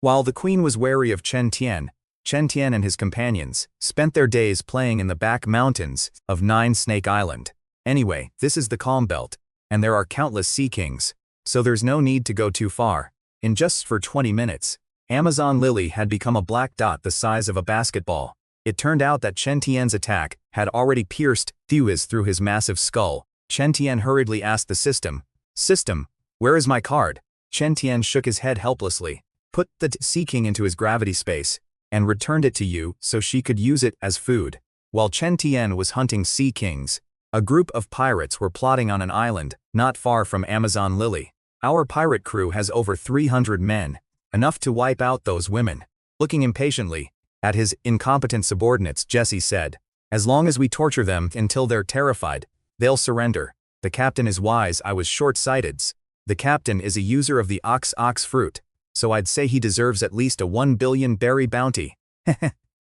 While the queen was wary of Chen Tian and his companions spent their days playing in the back mountains of Nine Snake Island. Anyway, this is the Calm Belt, and there are countless sea kings, so there's no need to go too far. In just for 20 minutes, Amazon Lily had become a black dot the size of a basketball. It turned out that Chen Tian's attack had already pierced Thuis through his massive skull. Chen Tian hurriedly asked the system, where is my card? Chen Tian shook his head helplessly, put the Sea King into his gravity space, and returned it to you so she could use it as food. While Chen Tian was hunting Sea Kings, a group of pirates were plotting on an island not far from Amazon Lily. Our pirate crew has over 300 men, enough to wipe out those women. Looking impatiently at his incompetent subordinates, Jesse said, as long as we torture them until they're terrified, they'll surrender. The captain is wise. I was short-sighted. The captain is a user of the ox fruit, so I'd say he deserves at least a 1 billion berry bounty.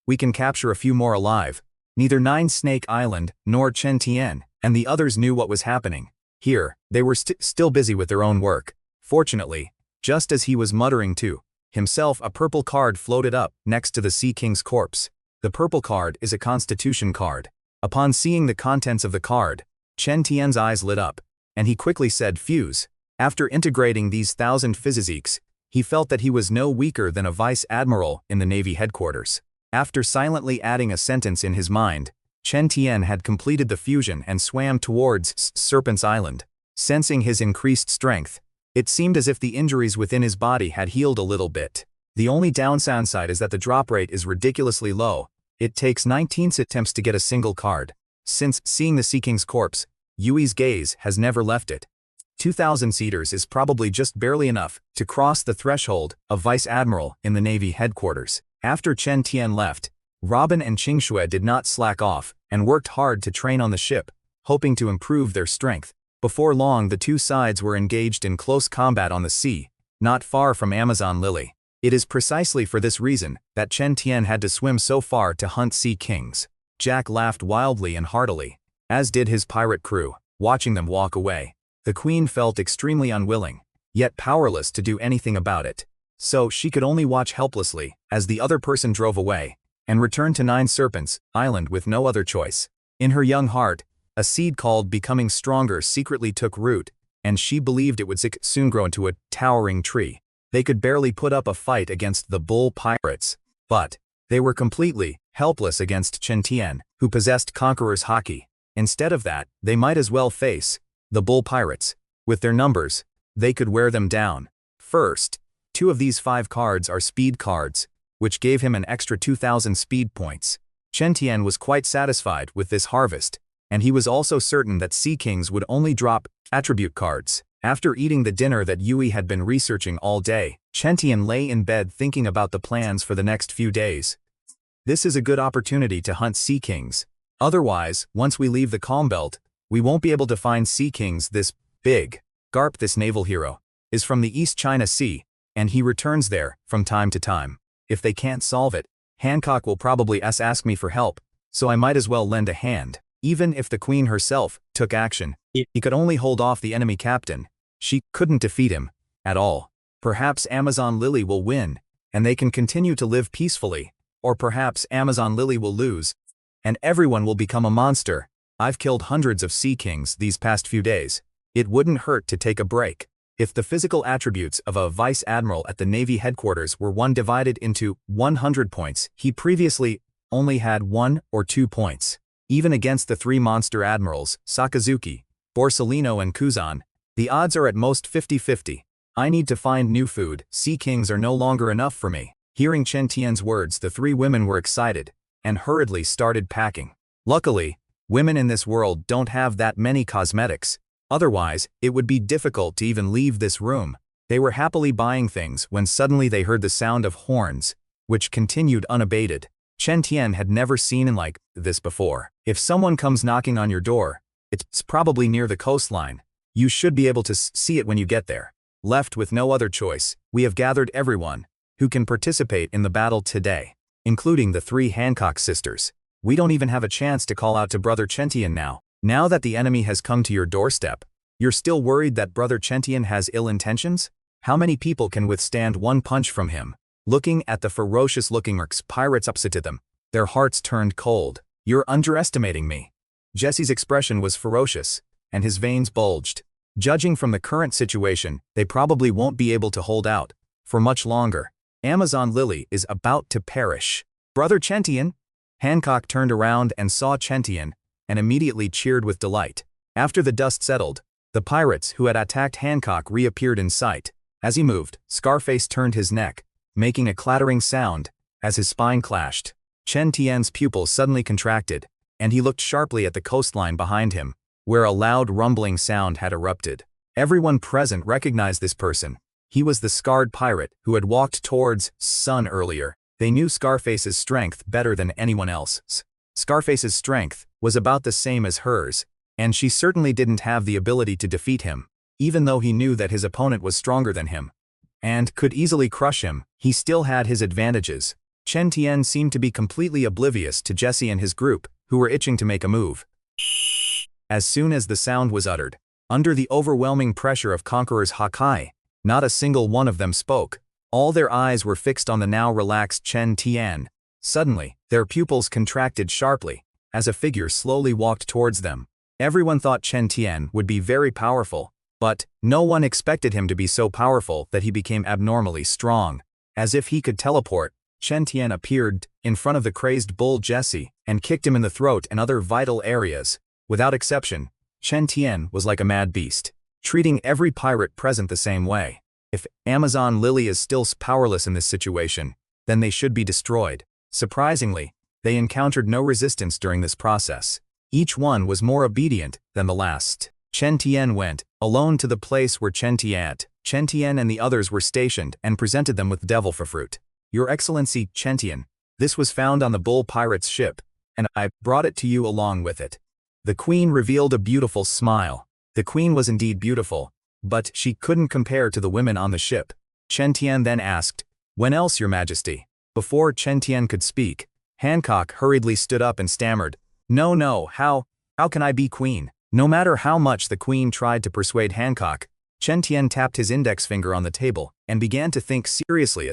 We can capture a few more alive. Neither Nine Snake Island nor Chen Tian and the others knew what was happening. Here, they were still busy with their own work. Fortunately, just as he was muttering to himself, a purple card floated up next to the Sea King's corpse. The purple card is a constitution card. Upon seeing the contents of the card, Chen Tian's eyes lit up, and he quickly said fuse. After integrating these 1,000 physiques, he felt that he was no weaker than a vice admiral in the Navy headquarters. After silently adding a sentence in his mind, Chen Tian had completed the fusion and swam towards Serpent's Island. Sensing his increased strength, it seemed as if the injuries within his body had healed a little bit. The only downside is that the drop rate is ridiculously low. It takes 19 attempts to get a single card. Since seeing the Sea King's corpse, Yui's gaze has never left it. 2,000 seaters is probably just barely enough to cross the threshold of Vice Admiral in the Navy headquarters. After Chen Tian left, Robin and Qingxue did not slack off and worked hard to train on the ship, hoping to improve their strength. Before long, the two sides were engaged in close combat on the sea, not far from Amazon Lily. It is precisely for this reason that Chen Tian had to swim so far to hunt Sea Kings. Jack laughed wildly and heartily, as did his pirate crew, watching them walk away. The queen felt extremely unwilling, yet powerless to do anything about it. So she could only watch helplessly as the other person drove away, and returned to Nine Serpents Island with no other choice. In her young heart, a seed called becoming stronger secretly took root, and she believed it would soon grow into a towering tree. They could barely put up a fight against the bull pirates, but they were completely helpless against Chen Tian, who possessed Conqueror's Haki. Instead of that, they might as well face the bull pirates. With their numbers, they could wear them down. First, 2 of these 5 cards are speed cards, which gave him an extra 2,000 speed points. Chen Tian was quite satisfied with this harvest, and he was also certain that Sea Kings would only drop attribute cards. After eating the dinner that Yui had been researching all day, Chen Tian lay in bed thinking about the plans for the next few days. This is a good opportunity to hunt Sea Kings. Otherwise, once we leave the Calm Belt, we won't be able to find Sea Kings this big. Garp, this naval hero, is from the East China Sea, and he returns there from time to time. If they can't solve it, Hancock will probably ask me for help, so I might as well lend a hand. Even if the queen herself took action, he could only hold off the enemy captain. She couldn't defeat him at all. Perhaps Amazon Lily will win, and they can continue to live peacefully. Or perhaps Amazon Lily will lose, and everyone will become a monster. I've killed hundreds of Sea Kings these past few days. It wouldn't hurt to take a break. If the physical attributes of a vice admiral at the Navy headquarters were divided into 100 points, he previously only had 1 or 2 points. Even against the 3 monster admirals, Sakazuki, Borsellino and Kuzan, the odds are at most 50-50. I need to find new food. Sea Kings are no longer enough for me. Hearing Chen Tian's words, the 3 women were excited and hurriedly started packing. Luckily, women in this world don't have that many cosmetics. Otherwise, it would be difficult to even leave this room. They were happily buying things when suddenly they heard the sound of horns, which continued unabated. Chen Tian had never seen in like this before. If someone comes knocking on your door, it's probably near the coastline. You should be able to see it when you get there. Left with no other choice, we have gathered everyone who can participate in the battle today, including the 3 Hancock sisters. We don't even have a chance to call out to Brother Chen Tian now. Now that the enemy has come to your doorstep, you're still worried that Brother Chen Tian has ill intentions? How many people can withstand one punch from him? Looking at the ferocious-looking pirates opposite to them, their hearts turned cold. "You're underestimating me." Jesse's expression was ferocious, and his veins bulged. Judging from the current situation, they probably won't be able to hold out for much longer. Amazon Lily is about to perish. "Brother Chen Tian?" Hancock turned around and saw Chen Tian, and immediately cheered with delight. After the dust settled, the pirates who had attacked Hancock reappeared in sight. As he moved, Scarface turned his neck, making a clattering sound as his spine clashed. Chen Tian's pupils suddenly contracted, and he looked sharply at the coastline behind him, where a loud rumbling sound had erupted. Everyone present recognized this person. He was the scarred pirate who had walked towards Sun earlier. They knew Scarface's strength better than anyone else's. Scarface's strength was about the same as hers, and she certainly didn't have the ability to defeat him. Even though he knew that his opponent was stronger than him and could easily crush him, he still had his advantages. Chen Tian seemed to be completely oblivious to Jesse and his group, who were itching to make a move. As soon as the sound was uttered, under the overwhelming pressure of Conqueror's Hakai, not a single one of them spoke. All their eyes were fixed on the now relaxed Chen Tian. Suddenly, their pupils contracted sharply, as a figure slowly walked towards them. Everyone thought Chen Tian would be very powerful, but no one expected him to be so powerful that he became abnormally strong. As if he could teleport, Chen Tian appeared in front of the crazed bull Jesse and kicked him in the throat and other vital areas. Without exception, Chen Tian was like a mad beast, treating every pirate present the same way. If Amazon Lily is still powerless in this situation, then they should be destroyed. Surprisingly, they encountered no resistance during this process. Each one was more obedient than the last. Chen Tian went alone to the place where Chen Tian and the others were stationed and presented them with devil fruit. "Your Excellency, Chen Tian, this was found on the bull pirate's ship, and I brought it to you along with it." The queen revealed a beautiful smile. The queen was indeed beautiful, but she couldn't compare to the women on the ship. Chen Tian then asked, "When else, Your Majesty?" Before Chen Tian could speak, Hancock hurriedly stood up and stammered, No, how can I be queen?" No matter how much the queen tried to persuade Hancock, Chen Tian tapped his index finger on the table and began to think seriously.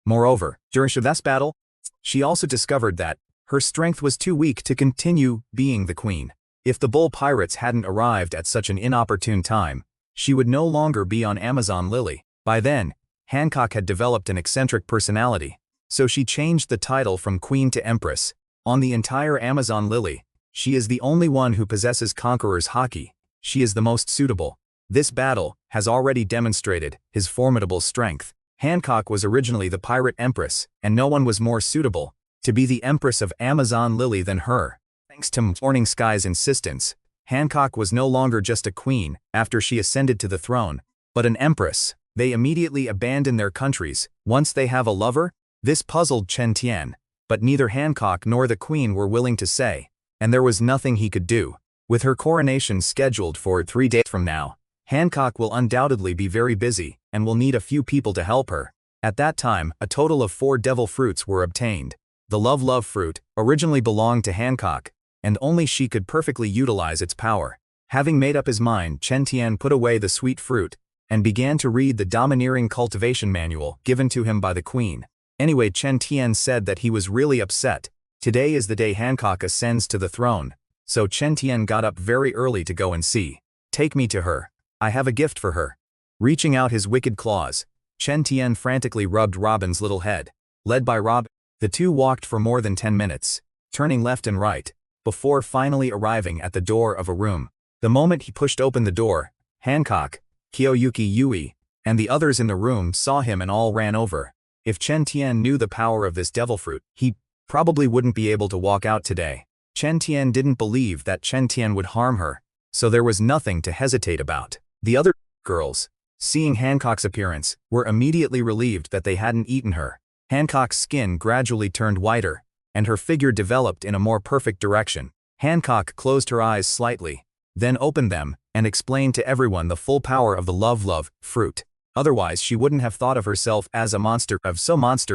Moreover, during this battle, she also discovered that her strength was too weak to continue being the queen. If the bull pirates hadn't arrived at such an inopportune time, she would no longer be on Amazon Lily. By then, Hancock had developed an eccentric personality, so she changed the title from queen to empress. On the entire Amazon Lily, she is the only one who possesses Conqueror's haki. She is the most suitable. This battle has already demonstrated his formidable strength. Hancock was originally the pirate empress, and no one was more suitable to be the empress of Amazon Lily than her. Thanks to Morning Sky's insistence, Hancock was no longer just a queen after she ascended to the throne, but an empress. They immediately abandon their countries once they have a lover. This puzzled Chen Tian, but neither Hancock nor the queen were willing to say, and there was nothing he could do. With her coronation scheduled for 3 days from now, Hancock will undoubtedly be very busy and will need a few people to help her. At that time, a total of 4 devil fruits were obtained. The love fruit originally belonged to Hancock, and only she could perfectly utilize its power. Having made up his mind, Chen Tian put away the sweet fruit and began to read the domineering cultivation manual given to him by the queen. Anyway, Chen Tian said that he was really upset. Today is the day Hancock ascends to the throne, so Chen Tian got up very early to go and see. "Take me to her. I have a gift for her." Reaching out his wicked claws, Chen Tian frantically rubbed Robin's little head. Led by Robin, the two walked for more than 10 minutes, turning left and right, before finally arriving at the door of a room. The moment he pushed open the door, Hancock, Kyoyuki Yui, and the others in the room saw him and all ran over. If Chen Tian knew the power of this devil fruit, he probably wouldn't be able to walk out today. Chen Tian didn't believe that Chen Tian would harm her, so there was nothing to hesitate about. The other girls, seeing Hancock's appearance, were immediately relieved that they hadn't eaten her. Hancock's skin gradually turned whiter, and her figure developed in a more perfect direction. Hancock closed her eyes slightly, then opened them, and explained to everyone the full power of the love fruit. Otherwise she wouldn't have thought of herself as a monster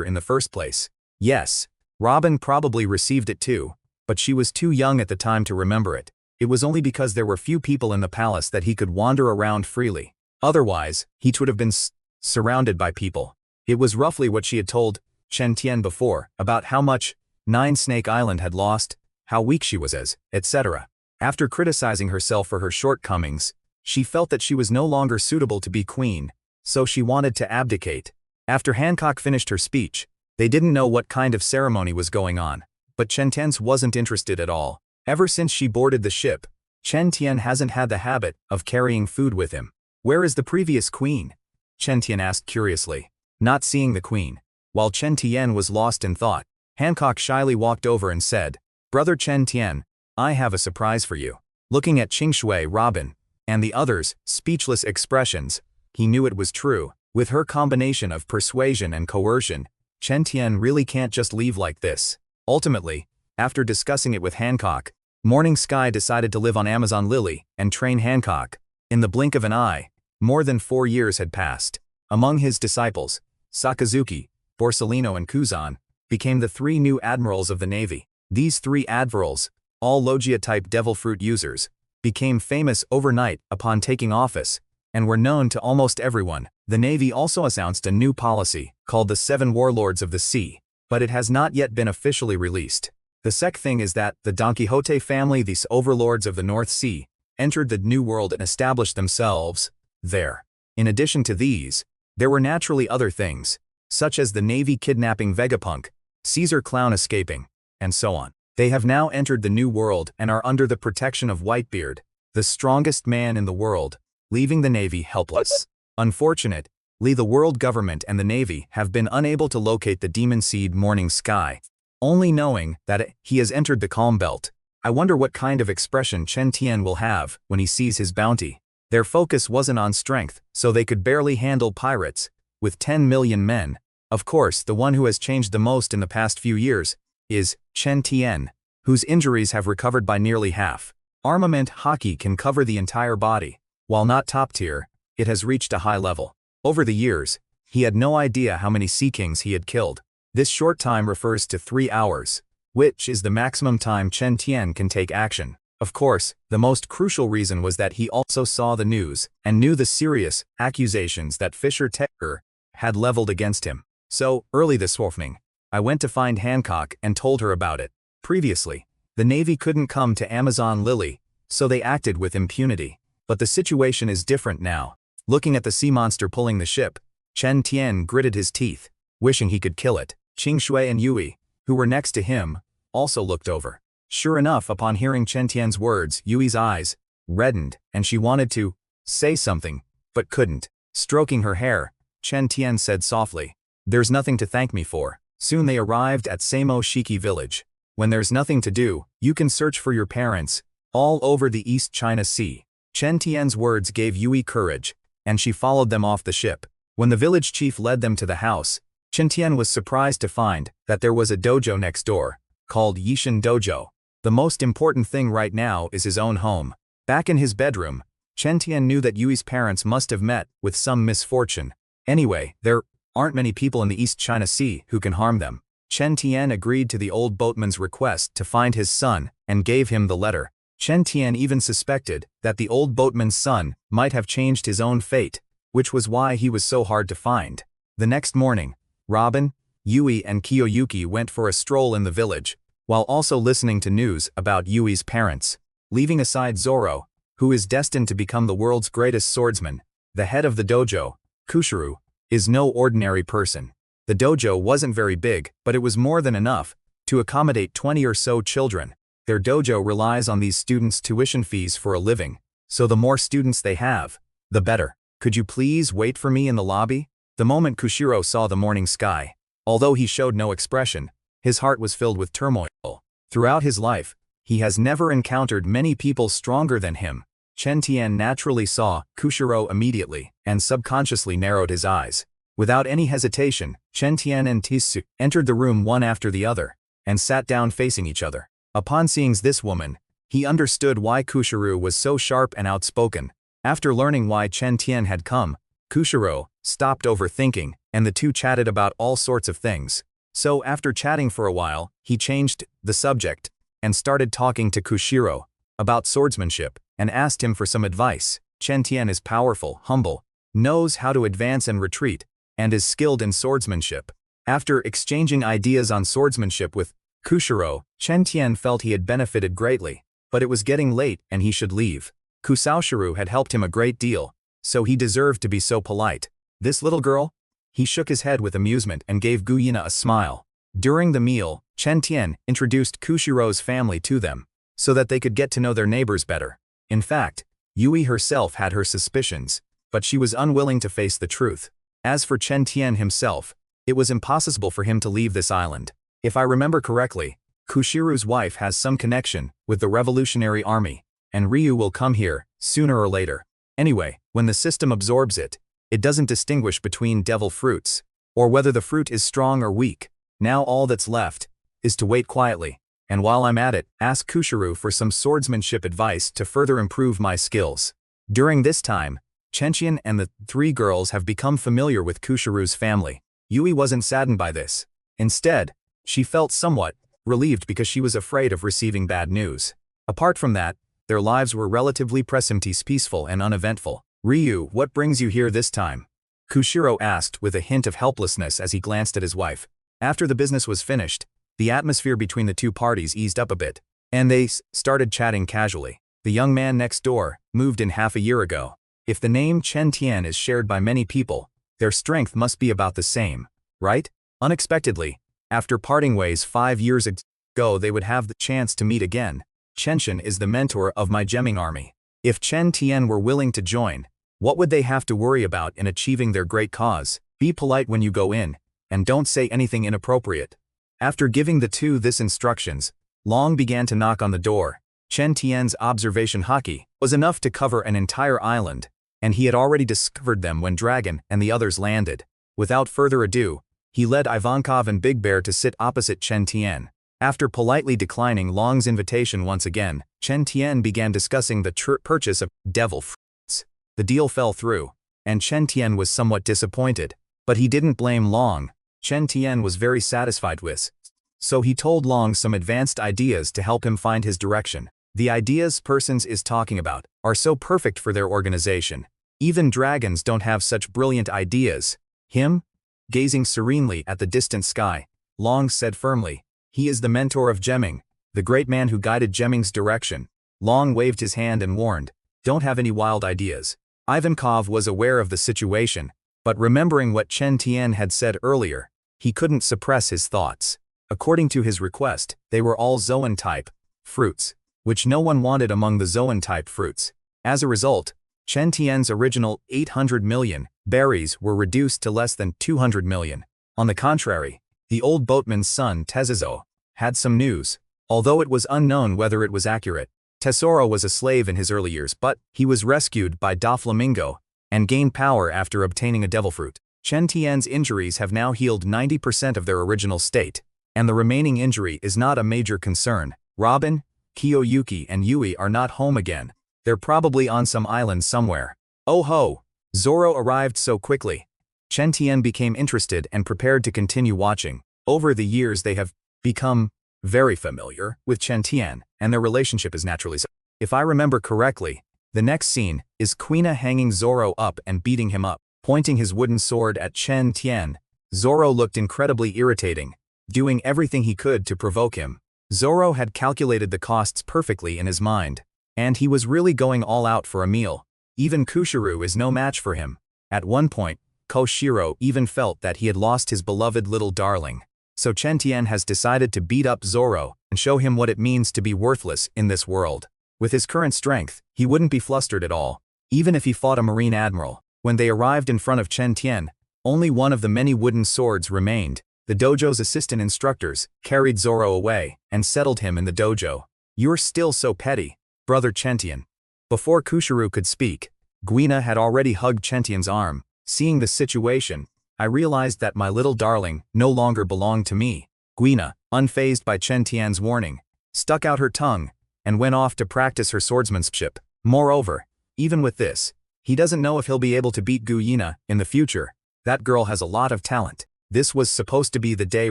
in the first place. Yes, Robin probably received it too, but she was too young at the time to remember it. It was only because there were few people in the palace that he could wander around freely. Otherwise, he would have been surrounded by people. It was roughly what she had told Chen Tian before, about how much Nine Snake Island had lost, how weak she was as, etc. After criticizing herself for her shortcomings, she felt that she was no longer suitable to be queen, so she wanted to abdicate. After Hancock finished her speech, they didn't know what kind of ceremony was going on, but Chen Tian wasn't interested at all. Ever since she boarded the ship, Chen Tian hasn't had the habit of carrying food with him. Where is the previous queen? Chen Tian asked curiously, not seeing the queen. While Chen Tian was lost in thought, Hancock shyly walked over and said, "Brother Chen Tian, I have a surprise for you." Looking at Qingshui, Robin, and the others' speechless expressions, he knew it was true. With her combination of persuasion and coercion, Chen Tian really can't just leave like this. Ultimately, after discussing it with Hancock, Morning Sky decided to live on Amazon Lily and train Hancock. In the blink of an eye, more than 4 years had passed. Among his disciples, Sakazuki, Borsellino and Kuzan, became the 3 new admirals of the Navy. These 3 admirals, all Logia-type devil fruit users, became famous overnight upon taking office, and were known to almost everyone. The Navy also announced a new policy, called the 7 Warlords of the Sea, but it has not yet been officially released. The second thing is that the Don Quixote family, these overlords of the North Sea, entered the New World and established themselves there. In addition to these, there were naturally other things, such as the Navy kidnapping Vegapunk, Caesar Clown escaping, and so on. They have now entered the New World and are under the protection of Whitebeard, the strongest man in the world, leaving the Navy helpless. Unfortunately, the world government and the Navy have been unable to locate the demon seed Morning Sky, only knowing that he has entered the Calm Belt. I wonder what kind of expression Chen Tian will have when he sees his bounty. Their focus wasn't on strength, so they could barely handle pirates. With 10 million men, of course, the one who has changed the most in the past few years is Chen Tian, whose injuries have recovered by nearly half. Armament hockey can cover the entire body. While not top tier, it has reached a high level. Over the years, he had no idea how many Sea Kings he had killed. This short time refers to 3 hours, which is the maximum time Chen Tian can take action. Of course, the most crucial reason was that he also saw the news and knew the serious accusations that Fisher Tecker had leveled against him. So, early this morning, I went to find Hancock and told her about it. Previously, the Navy couldn't come to Amazon Lily, so they acted with impunity. But the situation is different now. Looking at the sea monster pulling the ship, Chen Tian gritted his teeth, wishing he could kill it. Qingshui and Yui, who were next to him, also looked over. Sure enough, upon hearing Chen Tian's words, Yui's eyes reddened, and she wanted to say something, but couldn't. Stroking her hair, Chen Tian said softly, "There's nothing to thank me for." Soon they arrived at Samo Shiki village. When there's nothing to do, you can search for your parents, all over the East China Sea. Chen Tian's words gave Yui courage, and she followed them off the ship. When the village chief led them to the house, Chen Tian was surprised to find that there was a dojo next door, called Yishin Dojo. The most important thing right now is his own home. Back in his bedroom, Chen Tian knew that Yui's parents must have met with some misfortune. Anyway, there aren't many people in the East China Sea who can harm them. Chen Tian agreed to the old boatman's request to find his son and gave him the letter. Chen Tian even suspected that the old boatman's son might have changed his own fate, which was why he was so hard to find. The next morning, Robin, Yui and Kiyoyuki went for a stroll in the village, while also listening to news about Yui's parents. Leaving aside Zoro, who is destined to become the world's greatest swordsman, the head of the dojo, Kushiro, is no ordinary person. The dojo wasn't very big, but it was more than enough to accommodate 20 or so children. Their dojo relies on these students' tuition fees for a living, so the more students they have, the better. Could you please wait for me in the lobby? The moment Kushiro saw the Morning Sky, although he showed no expression, his heart was filled with turmoil. Throughout his life, he has never encountered many people stronger than him. Chen Tian naturally saw Kushiro immediately and subconsciously narrowed his eyes. Without any hesitation, Chen Tian and Tisu entered the room one after the other and sat down facing each other. Upon seeing this woman, he understood why Kushiro was so sharp and outspoken. After learning why Chen Tian had come, Kushiro stopped overthinking, and the two chatted about all sorts of things. So after chatting for a while, he changed the subject and started talking to Kushiro about swordsmanship and asked him for some advice. Chen Tian is powerful, humble, knows how to advance and retreat, and is skilled in swordsmanship. After exchanging ideas on swordsmanship with Kushiro, Chen Tian felt he had benefited greatly, but it was getting late and he should leave. Kusaoshiru had helped him a great deal, so he deserved to be so polite. This little girl? He shook his head with amusement and gave Guyina a smile. During the meal, Chen Tian introduced Kushiro's family to them, so that they could get to know their neighbors better. In fact, Yui herself had her suspicions, but she was unwilling to face the truth. As for Chen Tian himself, it was impossible for him to leave this island. If I remember correctly, Kushiro's wife has some connection with the Revolutionary Army, and Ryu will come here, sooner or later. Anyway, when the system absorbs it, it doesn't distinguish between devil fruits, or whether the fruit is strong or weak. Now all that's left is to wait quietly, and while I'm at it, ask Kushiro for some swordsmanship advice to further improve my skills. During this time, Chen Tian and the three girls have become familiar with Kushiro's family. Yui wasn't saddened by this. Instead, she felt somewhat relieved because she was afraid of receiving bad news. Apart from that, their lives were relatively peaceful and uneventful. Ryu, what brings you here this time? Kushiro asked with a hint of helplessness as he glanced at his wife. After the business was finished, the atmosphere between the two parties eased up a bit, and they started chatting casually. The young man next door moved in half a year ago. If the name Chen Tian is shared by many people, their strength must be about the same, right? Unexpectedly, after parting ways 5 years ago, they would have the chance to meet again. Chen Tian is the mentor of my gemming army. If Chen Tian were willing to join, what would they have to worry about in achieving their great cause? Be polite when you go in, and don't say anything inappropriate. After giving the two this instructions, Long began to knock on the door. Chen Tian's observation haki was enough to cover an entire island, and he had already discovered them when Dragon and the others landed. Without further ado, he led Ivankov and Big Bear to sit opposite Chen Tian. After politely declining Long's invitation once again, Chen Tian began discussing the purchase of devil fruits. The deal fell through, and Chen Tian was somewhat disappointed, but he didn't blame Long. Chen Tian was very satisfied with, so he told Long some advanced ideas to help him find his direction. The ideas persons is talking about are so perfect for their organization. Even dragons don't have such brilliant ideas. Him? Gazing serenely at the distant sky, Long said firmly, he is the mentor of gemming, the great man who guided gemming's direction. Long waved his hand and warned, don't have any wild ideas. Ivankov was aware of the situation, but remembering what Chen Tian had said earlier, he couldn't suppress his thoughts. According to his request, they were all Zoan-type fruits, which no one wanted among the Zoan-type fruits. As a result, Chen Tian's original 800 million berries were reduced to less than 200 million. On the contrary, the old boatman's son Tezuzo had some news. Although it was unknown whether it was accurate, Tesoro was a slave in his early years, but he was rescued by Doflamingo and gained power after obtaining a devil fruit. Chen Tian's injuries have now healed 90% of their original state, and the remaining injury is not a major concern. Robin, Kiyoyuki and Yui are not home again. They're probably on some island somewhere. Oh ho! Zoro arrived so quickly. Chen Tian became interested and prepared to continue watching. Over the years they have become very familiar with Chen Tian, and their relationship is naturally so. If I remember correctly, the next scene is Kuina hanging Zoro up and beating him up. Pointing his wooden sword at Chen Tian, Zoro looked incredibly irritating, doing everything he could to provoke him. Zoro had calculated the costs perfectly in his mind, and he was really going all out for a meal. Even Kushiro is no match for him. At one point, Koshiro even felt that he had lost his beloved little darling. So Chen Tian has decided to beat up Zoro and show him what it means to be worthless in this world. With his current strength, he wouldn't be flustered at all, even if he fought a marine admiral. When they arrived in front of Chen Tian, only one of the many wooden swords remained. The dojo's assistant instructors carried Zoro away and settled him in the dojo. You're still so petty, brother Chen Tian. Before Kushiro could speak, Guina had already hugged Chen Tian's arm. Seeing the situation, I realized that my little darling no longer belonged to me. Guina, unfazed by Chen Tian's warning, stuck out her tongue and went off to practice her swordsmanship. Moreover, even with this, he doesn't know if he'll be able to beat Guina in the future. That girl has a lot of talent. This was supposed to be the day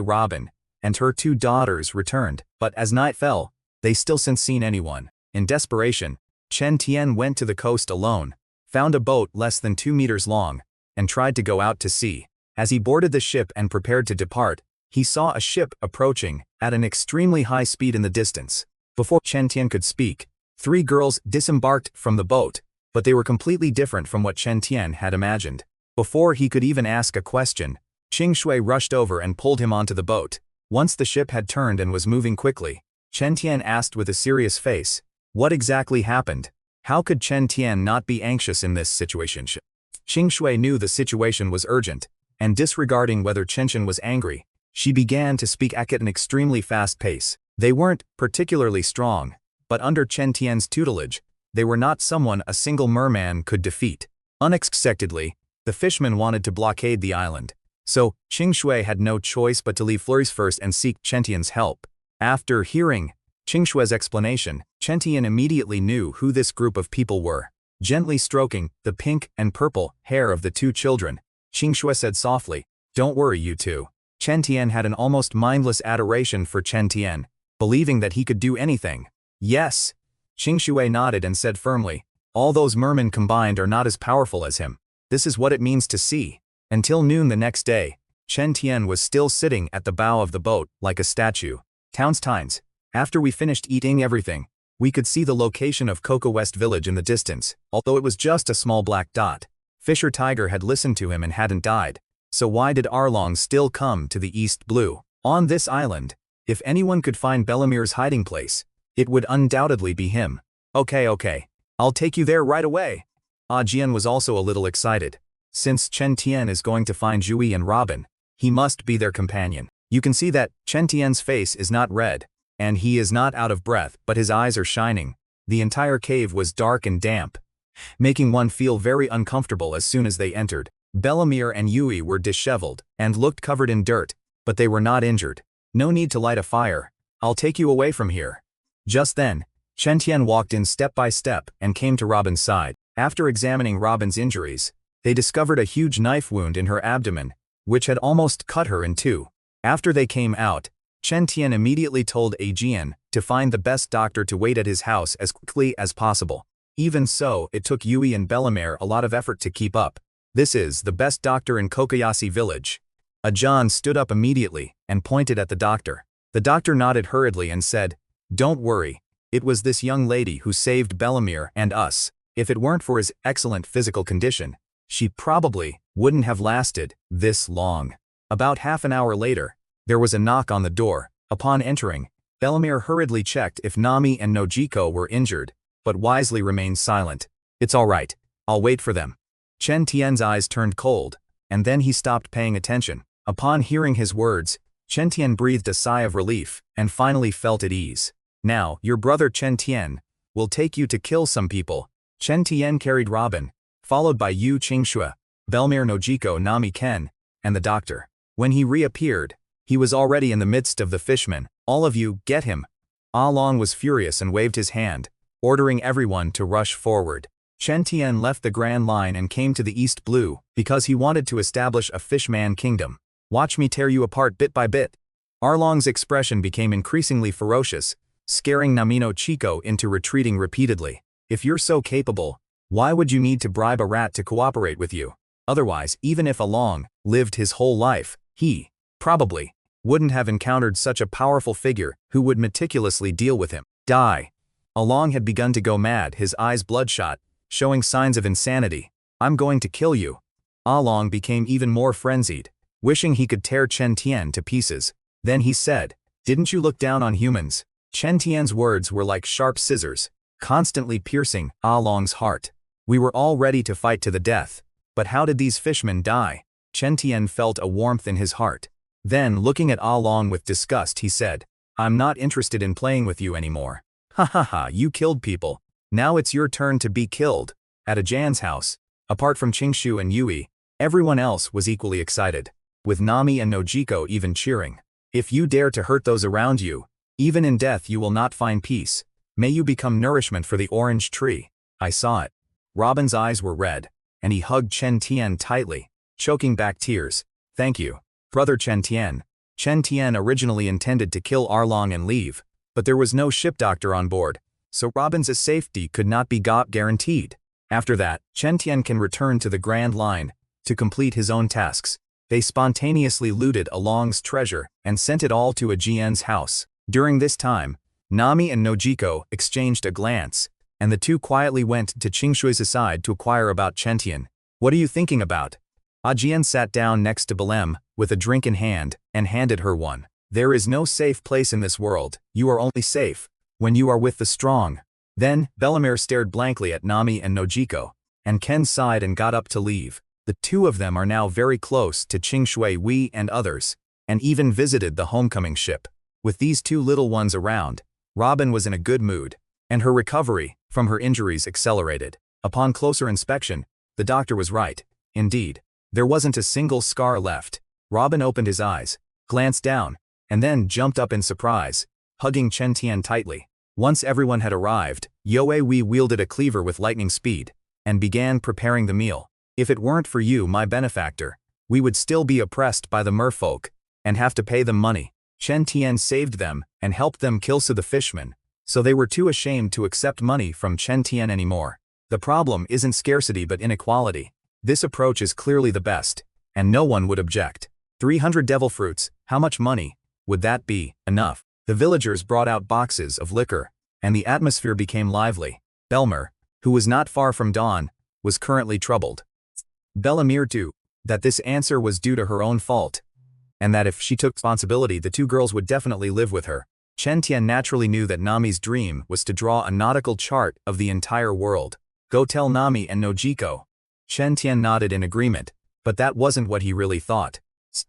Robin and her two daughters returned, but as night fell, they still hadn't seen anyone. In desperation, Chen Tian went to the coast alone, found a boat less than 2 meters long, and tried to go out to sea. As he boarded the ship and prepared to depart, he saw a ship approaching at an extremely high speed in the distance. Before Chen Tian could speak, 3 girls disembarked from the boat, but they were completely different from what Chen Tian had imagined. Before he could even ask a question, Qing Shui rushed over and pulled him onto the boat. Once the ship had turned and was moving quickly, Chen Tian asked with a serious face, "What exactly happened? How could Chen Tian not be anxious in this situation?" Qing Shui knew the situation was urgent, and disregarding whether Chen Tian was angry, she began to speak at an extremely fast pace. They weren't particularly strong, but under Chen Tian's tutelage, they were not someone a single merman could defeat. Unexpectedly, the fishmen wanted to blockade the island, so Qing Shui had no choice but to leave flurries first and seek Chen Tian's help. After hearing Qing Shui's explanation, Chen Tian immediately knew who this group of people were. Gently stroking the pink and purple hair of the 2 children, Qing Shui said softly, "Don't worry, you two." Chen Tian had an almost mindless adoration for Chen Tian, believing that he could do anything. "Yes." Qing Shui nodded and said firmly, "All those mermen combined are not as powerful as him. This is what it means to see." Until noon the next day, Chen Tian was still sitting at the bow of the boat like a statue. Towns. After we finished eating everything, we could see the location of Coco West Village in the distance, although it was just a small black dot. Fisher Tiger had listened to him and hadn't died. So why did Arlong still come to the East Blue? On this island, if anyone could find Bellamir's hiding place, it would undoubtedly be him. Okay. I'll take you there right away." Jian was also a little excited. Since Chen Tian is going to find Jui and Robin, he must be their companion. You can see that Chen Tian's face is not red, and he is not out of breath, but his eyes are shining. The entire cave was dark and damp, making one feel very uncomfortable as soon as they entered. Bellamir and Yui were disheveled and looked covered in dirt, but they were not injured. "No need to light a fire. I'll take you away from here." Just then, Chen Tian walked in step by step and came to Robin's side. After examining Robin's injuries, they discovered a huge knife wound in her abdomen, which had almost cut her in 2. After they came out, Chen Tian immediately told Jian to find the best doctor to wait at his house as quickly as possible. Even so, it took Yui and Bellamir a lot of effort to keep up. "This is the best doctor in Kokoyashi village." John stood up immediately and pointed at the doctor. The doctor nodded hurriedly and said, "Don't worry, it was this young lady who saved Bellamir and us. If it weren't for his excellent physical condition, she probably wouldn't have lasted this long." About half an hour later, there was a knock on the door. Upon entering, Bellamir hurriedly checked if Nami and Nojiko were injured, but wisely remained silent. "It's all right, I'll wait for them." Chen Tian's eyes turned cold, and then he stopped paying attention. Upon hearing his words, Chen Tian breathed a sigh of relief and finally felt at ease. "Now, your brother Chen Tian will take you to kill some people." Chen Tian carried Robin, followed by Yu Qingshui, Belmir Nojiko Nami Ken, and the doctor. When he reappeared, he was already in the midst of the fishmen. "All of you, get him." Long was furious and waved his hand, ordering everyone to rush forward. Chen Tian left the Grand Line and came to the East Blue because he wanted to establish a fishman kingdom. "Watch me tear you apart bit by bit." Arlong's expression became increasingly ferocious, scaring Namino Chico into retreating repeatedly. "If you're so capable, why would you need to bribe a rat to cooperate with you? Otherwise, even if Arlong lived his whole life, he probably wouldn't have encountered such a powerful figure who would meticulously deal with him." "Die." Arlong had begun to go mad, his eyes bloodshot, showing signs of insanity. "I'm going to kill you." Arlong became even more frenzied, wishing he could tear Chen Tian to pieces. Then he said, "Didn't you look down on humans?" Chen Tian's words were like sharp scissors, constantly piercing Arlong's heart. "We were all ready to fight to the death, but how did these fishmen die?" Chen Tian felt a warmth in his heart. Then, looking at Arlong with disgust, he said, "I'm not interested in playing with you anymore. Ha, you killed people. Now it's your turn to be killed." At Jan's house, apart from Qingshu and Yui, everyone else was equally excited, with Nami and Nojiko even cheering. "If you dare to hurt those around you, even in death you will not find peace. May you become nourishment for the orange tree." I saw it. Robin's eyes were red, and he hugged Chen Tian tightly, choking back tears. "Thank you, brother Chen Tian." Chen Tian originally intended to kill Arlong and leave, but there was no ship doctor on board, so Robin's safety could not be guaranteed. After that, Chen Tian can return to the Grand Line to complete his own tasks. They spontaneously looted Along's treasure and sent it all to Ajien's house. During this time, Nami and Nojiko exchanged a glance, and the two quietly went to Qingshui's side to inquire about Chen Tian. "What are you thinking about?" Ajien sat down next to Belem, with a drink in hand, and handed her one. "There is no safe place in this world. You are only safe when you are with the strong." Then, Bellemere stared blankly at Nami and Nojiko, and Ken sighed and got up to leave. The two of them are now very close to Qingshui and others, and even visited the homecoming ship. With these two little ones around, Robin was in a good mood, and her recovery from her injuries accelerated. Upon closer inspection, the doctor was right. Indeed, there wasn't a single scar left. Robin opened his eyes, glanced down, and then jumped up in surprise, hugging Chen Tian tightly. Once everyone had arrived, Yoei wielded a cleaver with lightning speed, and began preparing the meal. "If it weren't for you, my benefactor, we would still be oppressed by the merfolk, and have to pay them money." Chen Tian saved them, and helped them kill Su the fishman, so they were too ashamed to accept money from Chen Tian anymore. The problem isn't scarcity but inequality. This approach is clearly the best, and no one would object. 300 devil fruits, how much money would that be enough? The villagers brought out boxes of liquor, and the atmosphere became lively. Belmer, who was not far from Dawn, was currently troubled. Bellemere too, that this answer was due to her own fault, and that if she took responsibility the two girls would definitely live with her. Chen Tian naturally knew that Nami's dream was to draw a nautical chart of the entire world. "Go tell Nami and Nojiko." Chen Tian nodded in agreement, but that wasn't what he really thought.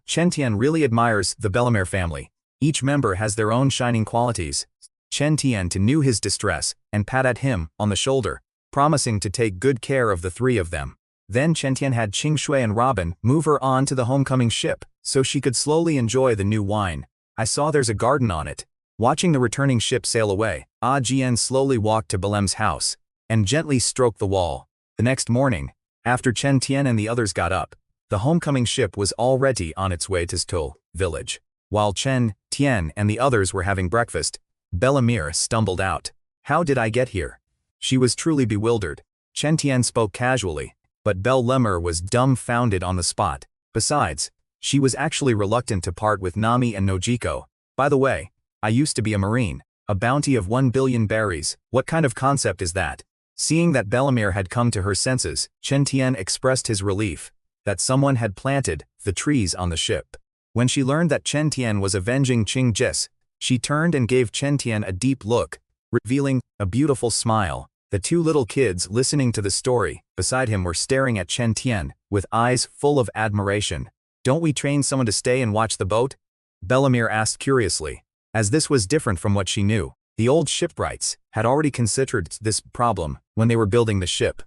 Chen Tian really admires the Bellemere family. Each member has their own shining qualities. Chen Tian knew his distress, and patted him on the shoulder, promising to take good care of the three of them. Then Chen Tian had Qingshui and Robin move her on to the homecoming ship, so she could slowly enjoy the new wine. "I saw there's a garden on it." Watching the returning ship sail away, Jian slowly walked to Belem's house, and gently stroked the wall. The next morning, after Chen Tian and the others got up, the homecoming ship was already on its way to Stol village. While Chen Tian and the others were having breakfast, Bellemere stumbled out. "How did I get here?" She was truly bewildered. Chen Tian spoke casually, but Bellemere was dumbfounded on the spot. Besides, she was actually reluctant to part with Nami and Nojiko. "By the way, I used to be a marine. A bounty of 1 billion berries. What kind of concept is that?" Seeing that Bellemere had come to her senses, Chen Tian expressed his relief that someone had planted the trees on the ship. When she learned that Chen Tian was avenging Qing Jis, she turned and gave Chen Tian a deep look, revealing a beautiful smile. The two little kids listening to the story beside him were staring at Chen Tian with eyes full of admiration. "Don't we train someone to stay and watch the boat?" Bellemere asked curiously, as this was different from what she knew. The old shipwrights had already considered this problem when they were building the ship.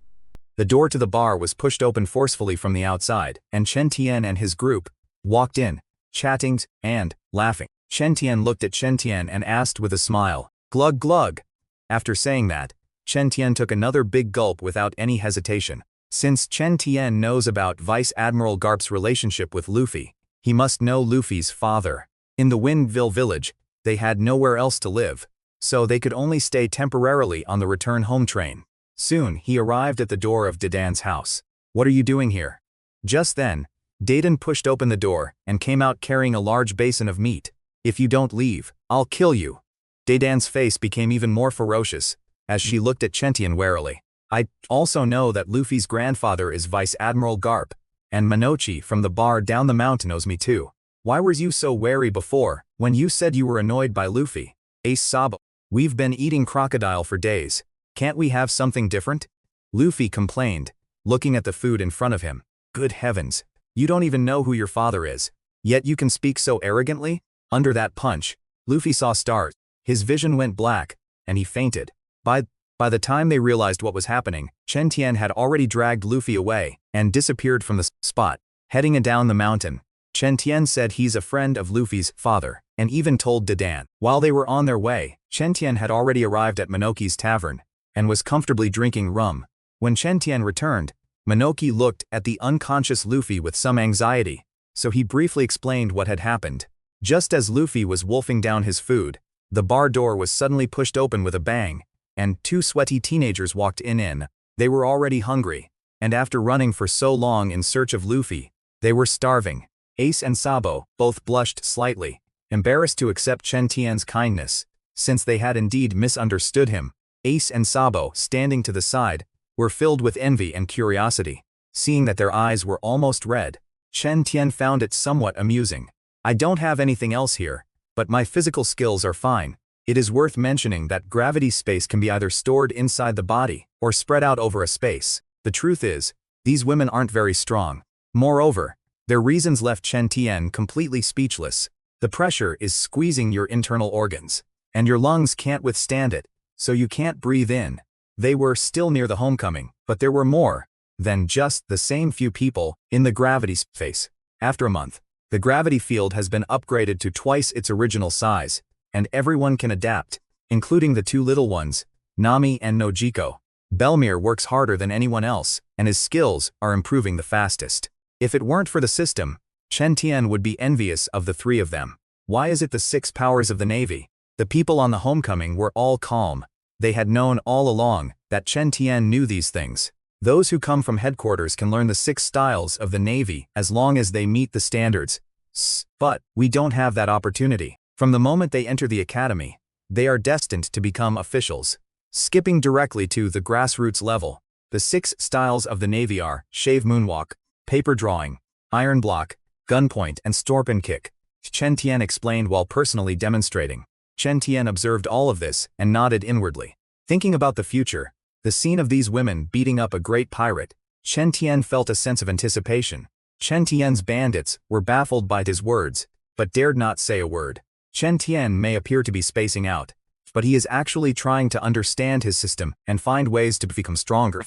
The door to the bar was pushed open forcefully from the outside, and Chen Tian and his group walked in, chatting and laughing. Chen Tian looked at Chen Tian and asked with a smile, "Glug glug." After saying that, Chen Tian took another big gulp without any hesitation. Since Chen Tian knows about Vice Admiral Garp's relationship with Luffy, he must know Luffy's father. In the Windville village, they had nowhere else to live, so they could only stay temporarily on the return home train. Soon he arrived at the door of Dadan's house. "What are you doing here?" Just then, Dadan pushed open the door and came out carrying a large basin of meat. "If you don't leave, I'll kill you." Dadan's face became even more ferocious as she looked at Chen Tian warily. "I also know that Luffy's grandfather is Vice Admiral Garp, and Minochi from the bar down the mountain knows me too. Why were you so wary before, when you said you were annoyed by Luffy?" Ace Sabo. "We've been eating crocodile for days. Can't we have something different?" Luffy complained, looking at the food in front of him. "Good heavens, you don't even know who your father is, yet you can speak so arrogantly?" Under that punch, Luffy saw stars. His vision went black, and he fainted. By the time they realized what was happening, Chen Tian had already dragged Luffy away and disappeared from the spot. Heading down the mountain, Chen Tian said he's a friend of Luffy's father, and even told Dadan. While they were on their way, Chen Tian had already arrived at Minoki's tavern, and was comfortably drinking rum. When Chen Tian returned, Minoki looked at the unconscious Luffy with some anxiety, so he briefly explained what had happened. Just as Luffy was wolfing down his food, the bar door was suddenly pushed open with a bang, and two sweaty teenagers walked in. They were already hungry, and after running for so long in search of Luffy, they were starving. Ace and Sabo both blushed slightly, embarrassed to accept Chen Tian's kindness, since they had indeed misunderstood him. Ace and Sabo, standing to the side, were filled with envy and curiosity. Seeing that their eyes were almost red, Chen Tian found it somewhat amusing. I don't have anything else here, but my physical skills are fine. It is worth mentioning that gravity space can be either stored inside the body or spread out over a space. The truth is, these women aren't very strong. Moreover, their reasons left Chen Tian completely speechless. The pressure is squeezing your internal organs, and your lungs can't withstand it, so you can't breathe in. They were still near the homecoming, but there were more than just the same few people in the gravity space. After a month, the gravity field has been upgraded to twice its original size, and everyone can adapt, including the two little ones, Nami and Nojiko. Belmir works harder than anyone else, and his skills are improving the fastest. If it weren't for the system, Chen Tian would be envious of the three of them. Why is it the 6 powers of the Navy? The people on the homecoming were all calm. They had known all along that Chen Tian knew these things. Those who come from headquarters can learn the 6 styles of the Navy as long as they meet the standards. But we don't have that opportunity. From the moment they enter the academy, they are destined to become officials. Skipping directly to the grassroots level, the 6 styles of the Navy are shave moonwalk, paper drawing, iron block, gunpoint, and storpin kick. Chen Tian explained while personally demonstrating. Chen Tian observed all of this and nodded inwardly. Thinking about the future, the scene of these women beating up a great pirate, Chen Tian felt a sense of anticipation. Chen Tian's bandits were baffled by his words, but dared not say a word. Chen Tian may appear to be spacing out, but he is actually trying to understand his system and find ways to become stronger.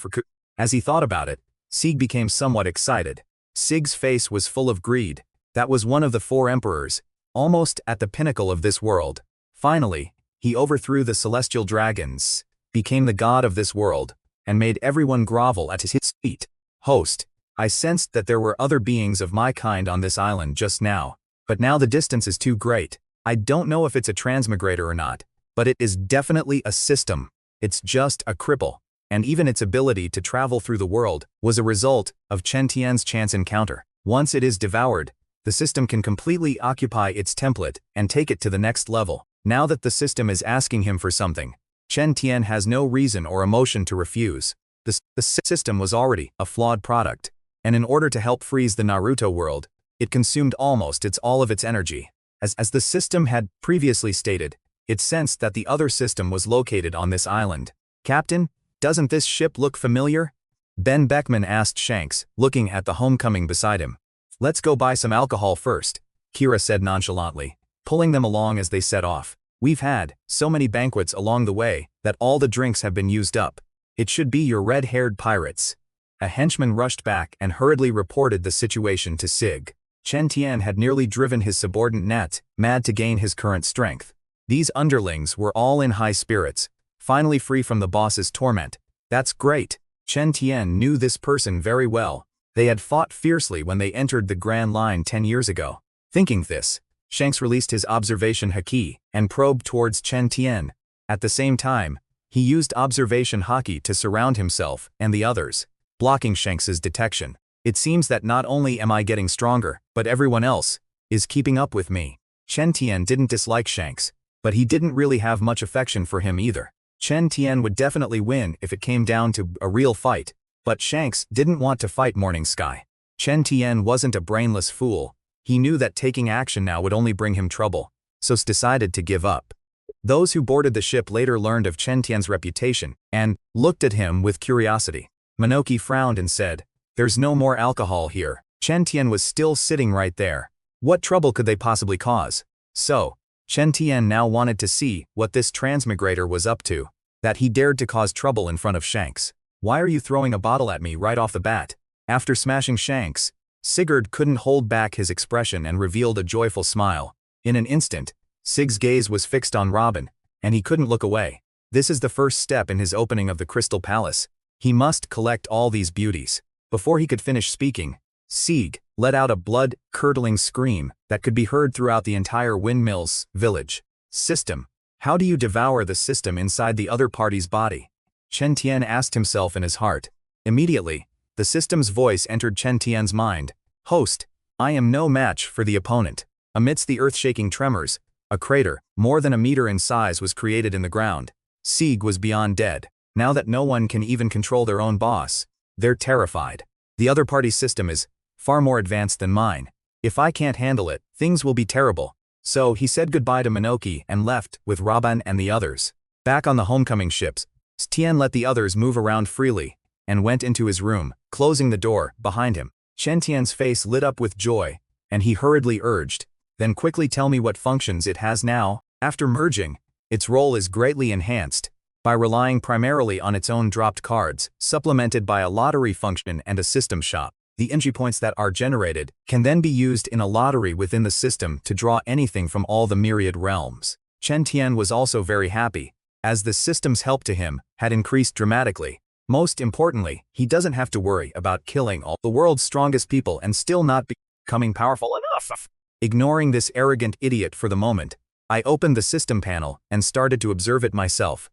As he thought about it, Sieg became somewhat excited. Sieg's face was full of greed. That was one of the 4 emperors, almost at the pinnacle of this world. Finally, he overthrew the celestial dragons, became the god of this world, and made everyone grovel at his feet. Host, I sensed that there were other beings of my kind on this island just now, but now the distance is too great. I don't know if it's a transmigrator or not, but it is definitely a system. It's just a cripple, and even its ability to travel through the world was a result of Chen Tian's chance encounter. Once it is devoured, the system can completely occupy its template and take it to the next level. Now that the system is asking him for something, Chen Tian has no reason or emotion to refuse. The system was already a flawed product, and in order to help freeze the Naruto world, it consumed almost all of its energy. As the system had previously stated, it sensed that the other system was located on this island. Captain, doesn't this ship look familiar? Ben Beckman asked Shanks, looking at the homecoming beside him. Let's go buy some alcohol first, Kira said nonchalantly, pulling them along as they set off. We've had so many banquets along the way that all the drinks have been used up. It should be your red-haired pirates. A henchman rushed back and hurriedly reported the situation to Sig. Chen Tian had nearly driven his subordinate mad to gain his current strength. These underlings were all in high spirits, finally free from the boss's torment. That's great. Chen Tian knew this person very well. They had fought fiercely when they entered the Grand Line 10 years ago. Thinking this, Shanks released his observation haki and probed towards Chen Tian. At the same time, he used observation haki to surround himself and the others, blocking Shanks's detection. It seems that not only am I getting stronger, but everyone else is keeping up with me. Chen Tian didn't dislike Shanks, but he didn't really have much affection for him either. Chen Tian would definitely win if it came down to a real fight, but Shanks didn't want to fight Morning Sky. Chen Tian wasn't a brainless fool. He knew that taking action now would only bring him trouble, so decided to give up. Those who boarded the ship later learned of Chen Tian's reputation and looked at him with curiosity. Minoki frowned and said, "There's no more alcohol here." Chen Tian was still sitting right there. What trouble could they possibly cause? So, Chen Tian now wanted to see what this transmigrator was up to, that he dared to cause trouble in front of Shanks. Why are you throwing a bottle at me right off the bat? After smashing Shanks, Sigurd couldn't hold back his expression and revealed a joyful smile. In an instant, Sig's gaze was fixed on Robin, and he couldn't look away. This is the first step in his opening of the Crystal Palace. He must collect all these beauties. Before he could finish speaking, Sig let out a blood-curdling scream that could be heard throughout the entire Windmills village. System. How do you devour the system inside the other party's body? Chen Tian asked himself in his heart. Immediately, the system's voice entered Chen Tian's mind. Host, I am no match for the opponent. Amidst the earth-shaking tremors, a crater, more than a meter in size, was created in the ground. Sieg was beyond dead. Now that no one can even control their own boss, they're terrified. The other party's system is far more advanced than mine. If I can't handle it, things will be terrible. So he said goodbye to Minoki and left with Robin and the others. Back on the homecoming ships, Tian let the others move around freely and went into his room, closing the door behind him. Chen Tian's face lit up with joy, and he hurriedly urged, "Then quickly tell me what functions it has now." After merging, its role is greatly enhanced by relying primarily on its own dropped cards, supplemented by a lottery function and a system shop. The entry points that are generated can then be used in a lottery within the system to draw anything from all the myriad realms. Chen Tian was also very happy, as the system's help to him had increased dramatically. Most importantly, he doesn't have to worry about killing all the world's strongest people and still not becoming powerful enough. Ignoring this arrogant idiot for the moment, I opened the system panel and started to observe it myself.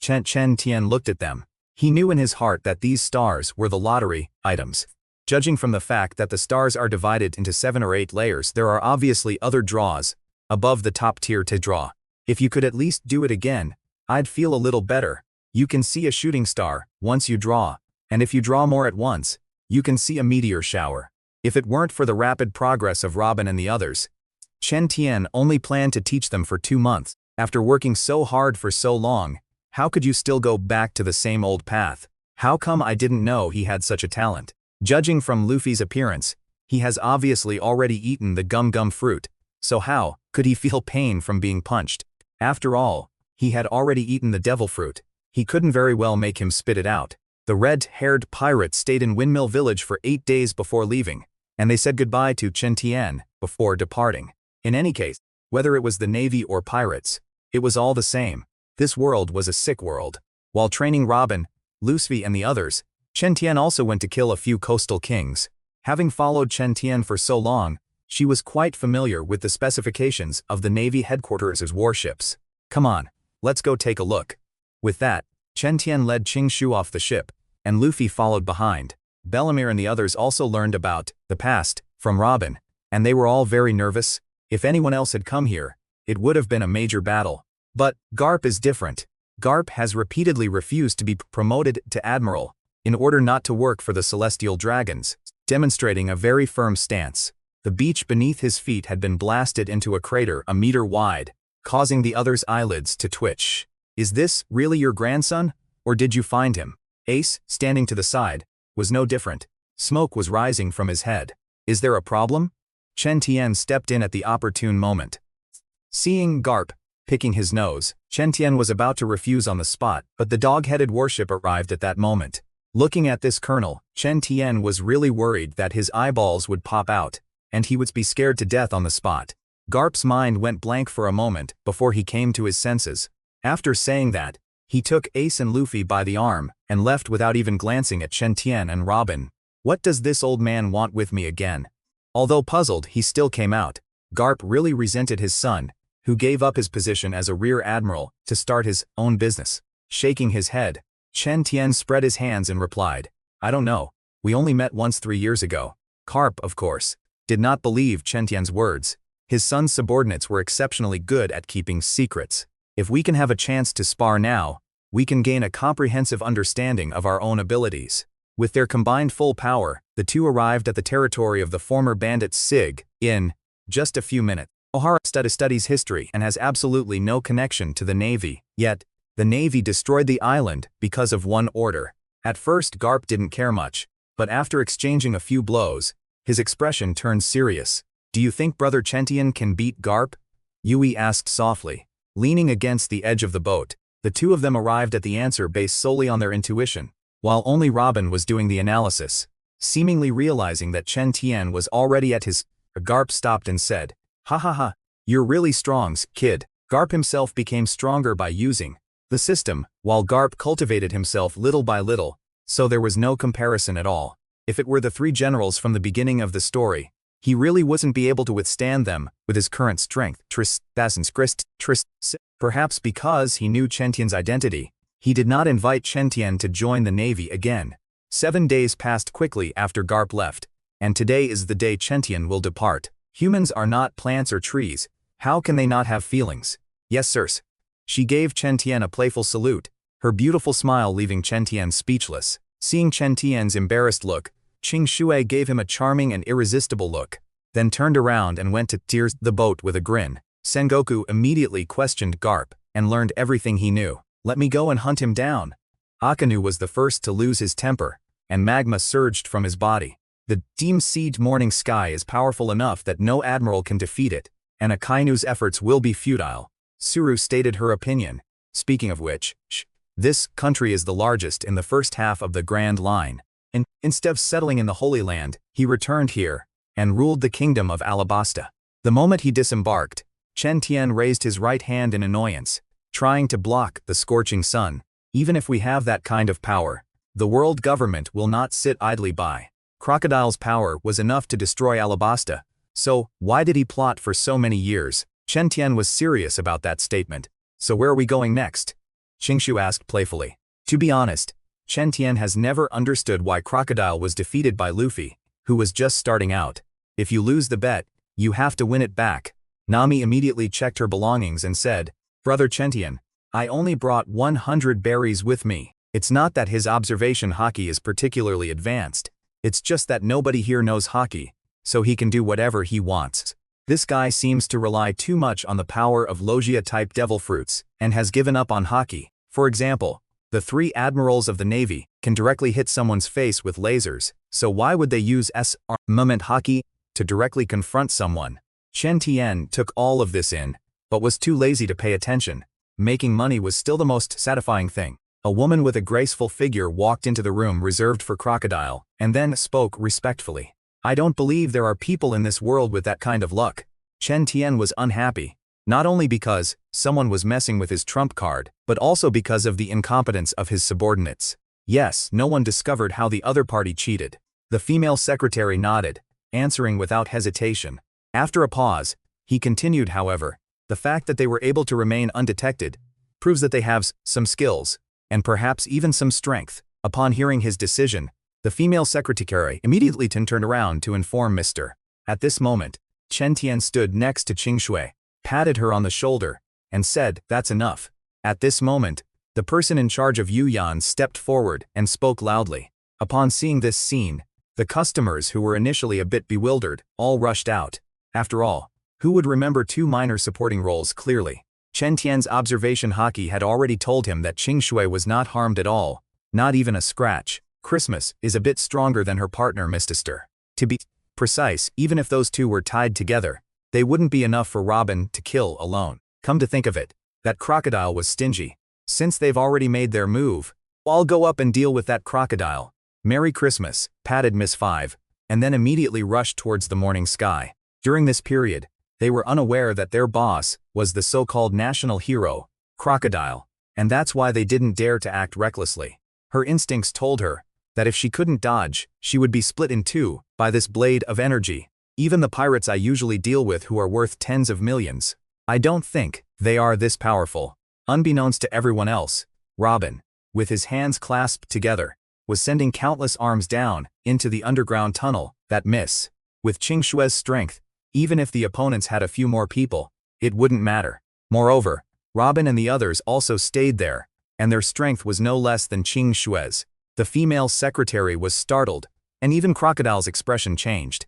Chen Tian looked at them. He knew in his heart that these stars were the lottery items. Judging from the fact that the stars are divided into 7 or 8 layers, there are obviously other draws above the top tier to draw. If you could at least do it again, I'd feel a little better. You can see a shooting star once you draw, and if you draw more at once, you can see a meteor shower. If it weren't for the rapid progress of Robin and the others, Chen Tian only planned to teach them for 2 months. After working so hard for so long, how could you still go back to the same old path? How come I didn't know he had such a talent? Judging from Luffy's appearance, he has obviously already eaten the gum fruit, so how could he feel pain from being punched? After all, he had already eaten the devil fruit. He couldn't very well make him spit it out. The red-haired pirate stayed in Windmill Village for 8 days before leaving, and they said goodbye to Chen Tian before departing. In any case, whether it was the Navy or pirates, it was all the same. This world was a sick world. While training Robin, Luffy and the others, Chen Tian also went to kill a few coastal kings. Having followed Chen Tian for so long, she was quite familiar with the specifications of the Navy headquarters' warships. Come on, let's go take a look. With that, Chen Tian led Ching Shu off the ship, and Luffy followed behind. Bellamere and the others also learned about the past from Robin, and they were all very nervous. If anyone else had come here, it would have been a major battle. But Garp is different. Garp has repeatedly refused to be promoted to admiral in order not to work for the Celestial Dragons, demonstrating a very firm stance. The beach beneath his feet had been blasted into a crater a meter wide, causing the others' eyelids to twitch. Is this really your grandson, or did you find him? Ace, standing to the side, was no different. Smoke was rising from his head. Is there a problem? Chen Tian stepped in at the opportune moment. Seeing Garp picking his nose, Chen Tian was about to refuse on the spot, but the dog-headed warship arrived at that moment. Looking at this colonel, Chen Tian was really worried that his eyeballs would pop out, and he would be scared to death on the spot. Garp's mind went blank for a moment before he came to his senses. After saying that, he took Ace and Luffy by the arm and left without even glancing at Chen Tian and Robin. What does this old man want with me again? Although puzzled, he still came out. Garp really resented his son, who gave up his position as a rear admiral to start his own business. Shaking his head, Chen Tian spread his hands and replied, "I don't know. We only met once 3 years ago." Garp, of course, did not believe Chen Tian's words. His son's subordinates were exceptionally good at keeping secrets. If we can have a chance to spar now, we can gain a comprehensive understanding of our own abilities. With their combined full power, the two arrived at the territory of the former bandit Sig in just a few minutes. Ohara studies history and has absolutely no connection to the Navy, yet the Navy destroyed the island because of one order. At first Garp didn't care much, but after exchanging a few blows, his expression turned serious. "Do you think Brother Chen Tian can beat Garp?" Yui asked softly. Leaning against the edge of the boat, the two of them arrived at the answer based solely on their intuition, while only Robin was doing the analysis. Seemingly realizing that Chen Tian was already at his, Garp stopped and said, "Ha ha ha, you're really strong, kid." Garp himself became stronger by using the system, while Garp cultivated himself little by little, so there was no comparison at all. If it were the 3 generals from the beginning of the story, he really wouldn't be able to withstand them with his current strength. Perhaps because he knew Chen Tian's identity, he did not invite Chen Tian to join the Navy again. 7 days passed quickly after Garp left, And today is the day Chen Tian will depart. Humans are not plants or trees. How can they not have feelings? Yes, sirs. She gave Chen Tian a playful salute, her beautiful smile leaving Chen Tian speechless. Seeing Chen Tian's embarrassed look, Qing Shui gave him a charming and irresistible look, then turned around and went to steer the boat with a grin. Sengoku immediately questioned Garp and learned everything he knew. Let me go and hunt him down. Akanu was the first to lose his temper, and magma surged from his body. The deep-sea morning sky is powerful enough that no admiral can defeat it, and Akainu's efforts will be futile. Suru stated her opinion. Speaking of which, this country is the largest in the first half of the Grand Line, and instead of settling in the Holy Land, he returned here and ruled the kingdom of Alabasta. The moment he disembarked, Chen Tian raised his right hand in annoyance, trying to block the scorching sun. Even if we have that kind of power, the world government will not sit idly by. Crocodile's power was enough to destroy Alabasta, so why did he plot for so many years? Chen Tian was serious about that statement. So where are we going next? Qingshu asked playfully. To be honest, Chen Tian has never understood why Crocodile was defeated by Luffy, who was just starting out. If you lose the bet, you have to win it back. Nami immediately checked her belongings and said, Brother Chen Tian, I only brought 100 berries with me. It's not that his observation haki is particularly advanced. It's just that nobody here knows haki, so he can do whatever he wants. This guy seems to rely too much on the power of Logia-type devil fruits, and has given up on haki. For example, the 3 admirals of the Navy can directly hit someone's face with lasers, so why would they use armament haki to directly confront someone? Chen Tian took all of this in, but was too lazy to pay attention. Making money was still the most satisfying thing. A woman with a graceful figure walked into the room reserved for Crocodile, and then spoke respectfully. I don't believe there are people in this world with that kind of luck. Chen Tian was unhappy, not only because someone was messing with his trump card, but also because of the incompetence of his subordinates. Yes, no one discovered how the other party cheated. The female secretary nodded, answering without hesitation. After a pause, he continued, however, the fact that they were able to remain undetected proves that they have some skills, and perhaps even some strength. Upon hearing his decision, the female secretary immediately turned around to inform Mr. At this moment, Chen Tian stood next to Qing Shui, patted her on the shoulder, and said, That's enough. At this moment, the person in charge of Yu Yan stepped forward and spoke loudly. Upon seeing this scene, the customers who were initially a bit bewildered all rushed out. After all, who would remember 2 minor supporting roles clearly? Chen Tian's observation haki had already told him that Qing Shui was not harmed at all, not even a scratch. Christmas is a bit stronger than her partner Mr. To be precise, even if those 2 were tied together, they wouldn't be enough for Robin to kill alone. Come to think of it, that crocodile was stingy. Since they've already made their move, I'll go up and deal with that crocodile. Merry Christmas, patted Miss Five, and then immediately rushed towards the morning sky. During this period, they were unaware that their boss was the so-called national hero, Crocodile, and that's why they didn't dare to act recklessly. Her instincts told her that if she couldn't dodge, she would be split in 2 by this blade of energy. Even the pirates I usually deal with who are worth tens of millions, I don't think they are this powerful. Unbeknownst to everyone else, Robin, with his hands clasped together, was sending countless arms down into the underground tunnel that miss. With Qing Shui's strength, even if the opponents had a few more people, it wouldn't matter. Moreover, Robin and the others also stayed there, and their strength was no less than Qing Shui's. The female secretary was startled, and even Crocodile's expression changed.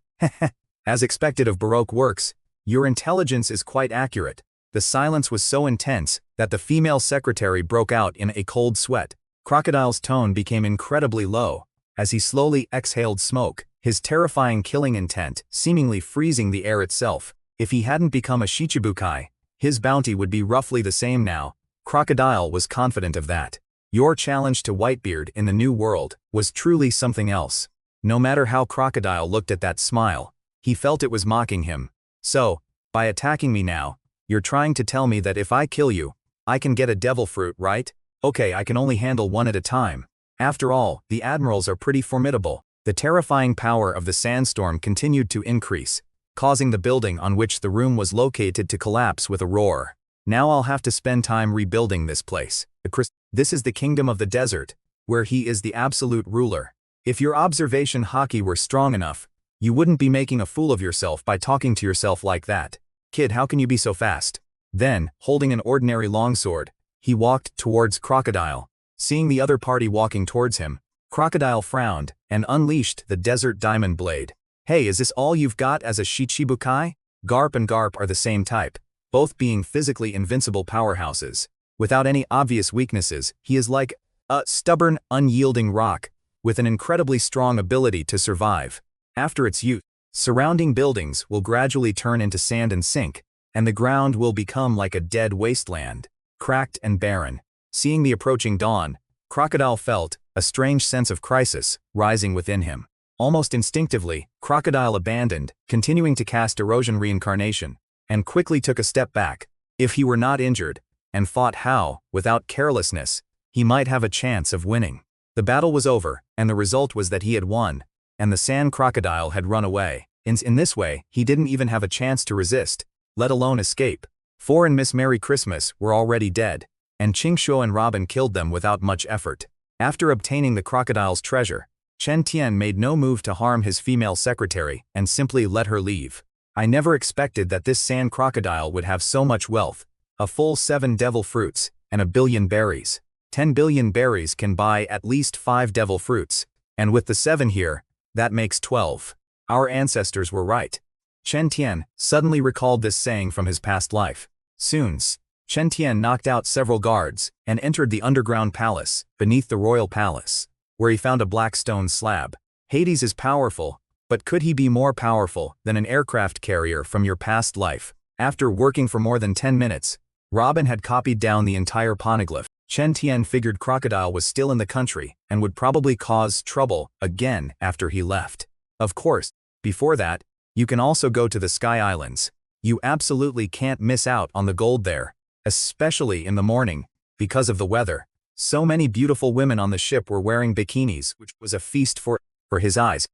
As expected of Baroque works, your intelligence is quite accurate. The silence was so intense that the female secretary broke out in a cold sweat. Crocodile's tone became incredibly low, as he slowly exhaled smoke, his terrifying killing intent seemingly freezing the air itself. If he hadn't become a Shichibukai, his bounty would be roughly the same now. Crocodile was confident of that. Your challenge to Whitebeard in the New World was truly something else. No matter how Crocodile looked at that smile, he felt it was mocking him. So, by attacking me now, you're trying to tell me that if I kill you, I can get a devil fruit, right? Okay, I can only handle 1 at a time. After all, the admirals are pretty formidable. The terrifying power of the sandstorm continued to increase, causing the building on which the room was located to collapse with a roar. Now I'll have to spend time rebuilding this place. This is the kingdom of the desert, where he is the absolute ruler. If your observation haki were strong enough, You wouldn't be making a fool of yourself by talking to yourself like that. Kid, how can you be so fast? Then, holding an ordinary longsword, he walked towards Crocodile. Seeing the other party walking towards him, Crocodile frowned and unleashed the Desert Diamond Blade. Hey, is this all you've got as a Shichibukai? Garp and Garp are the same type, both being physically invincible powerhouses. Without any obvious weaknesses, he is like a stubborn, unyielding rock, with an incredibly strong ability to survive. After its use, surrounding buildings will gradually turn into sand and sink, and the ground will become like a dead wasteland, cracked and barren. Seeing the approaching dawn, Crocodile felt a strange sense of crisis rising within him. Almost instinctively, Crocodile abandoned, continuing to cast Erosion Reincarnation, and quickly took a step back. If he were not injured, and fought how, without carelessness, he might have a chance of winning. The battle was over, and the result was that he had won, and the sand crocodile had run away. In this way, he didn't even have a chance to resist, let alone escape. Four and Miss Merry Christmas were already dead, and Qingshuo and Robin killed them without much effort. After obtaining the crocodile's treasure, Chen Tian made no move to harm his female secretary and simply let her leave. I never expected that this sand crocodile would have so much wealth, a full 7 devil fruits, and 1 billion berries. 10 billion berries can buy at least 5 devil fruits, and with the 7 here, that makes 12. Our ancestors were right. Chen Tian suddenly recalled this saying from his past life. Soon, Chen Tian knocked out several guards and entered the underground palace, beneath the royal palace, where he found a black stone slab. Hades is powerful, but could he be more powerful than an aircraft carrier from your past life? After working for more than 10 minutes, Robin had copied down the entire poneglyph. Chen Tian figured Crocodile was still in the country and would probably cause trouble again after he left. Of course, before that, you can also go to the Sky Islands. You absolutely can't miss out on the gold there, especially in the morning, because of the weather. So many beautiful women on the ship were wearing bikinis, which was a feast for his eyes.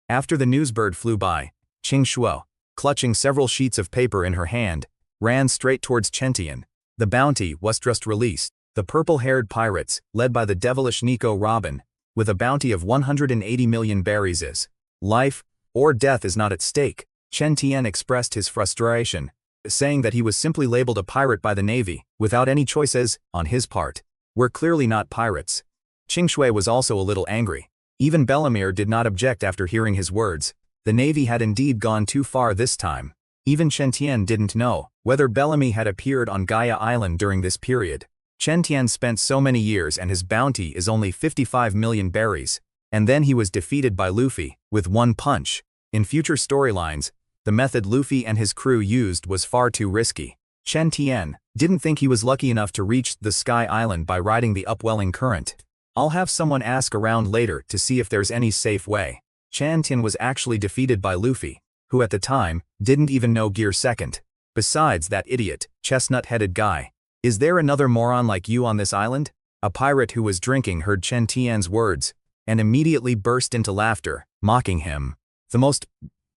After the newsbird flew by, Qingshuo, clutching several sheets of paper in her hand, ran straight towards Chen Tian. The bounty was just released. The purple-haired pirates, led by the devilish Nico Robin, with a bounty of 180 million berries is. Life or death is not at stake. Chen Tian expressed his frustration, saying that he was simply labeled a pirate by the Navy, without any choices on his part. We're clearly not pirates. Qingshui was also a little angry. Even Bellamere did not object after hearing his words. The Navy had indeed gone too far this time. Even Chen Tian didn't know whether Bellamy had appeared on Gaia Island during this period. Chen Tian spent so many years and his bounty is only 55 million berries, and then he was defeated by Luffy, with one punch. In future storylines, the method Luffy and his crew used was far too risky. Chen Tian didn't think he was lucky enough to reach the Sky Island by riding the upwelling current. I'll have someone ask around later to see if there's any safe way. Chen Tian was actually defeated by Luffy, who at the time, didn't even know Gear Second. Besides that idiot, chestnut-headed guy. Is there another moron like you on this island? A pirate who was drinking heard Chen Tian's words, and immediately burst into laughter, mocking him. The most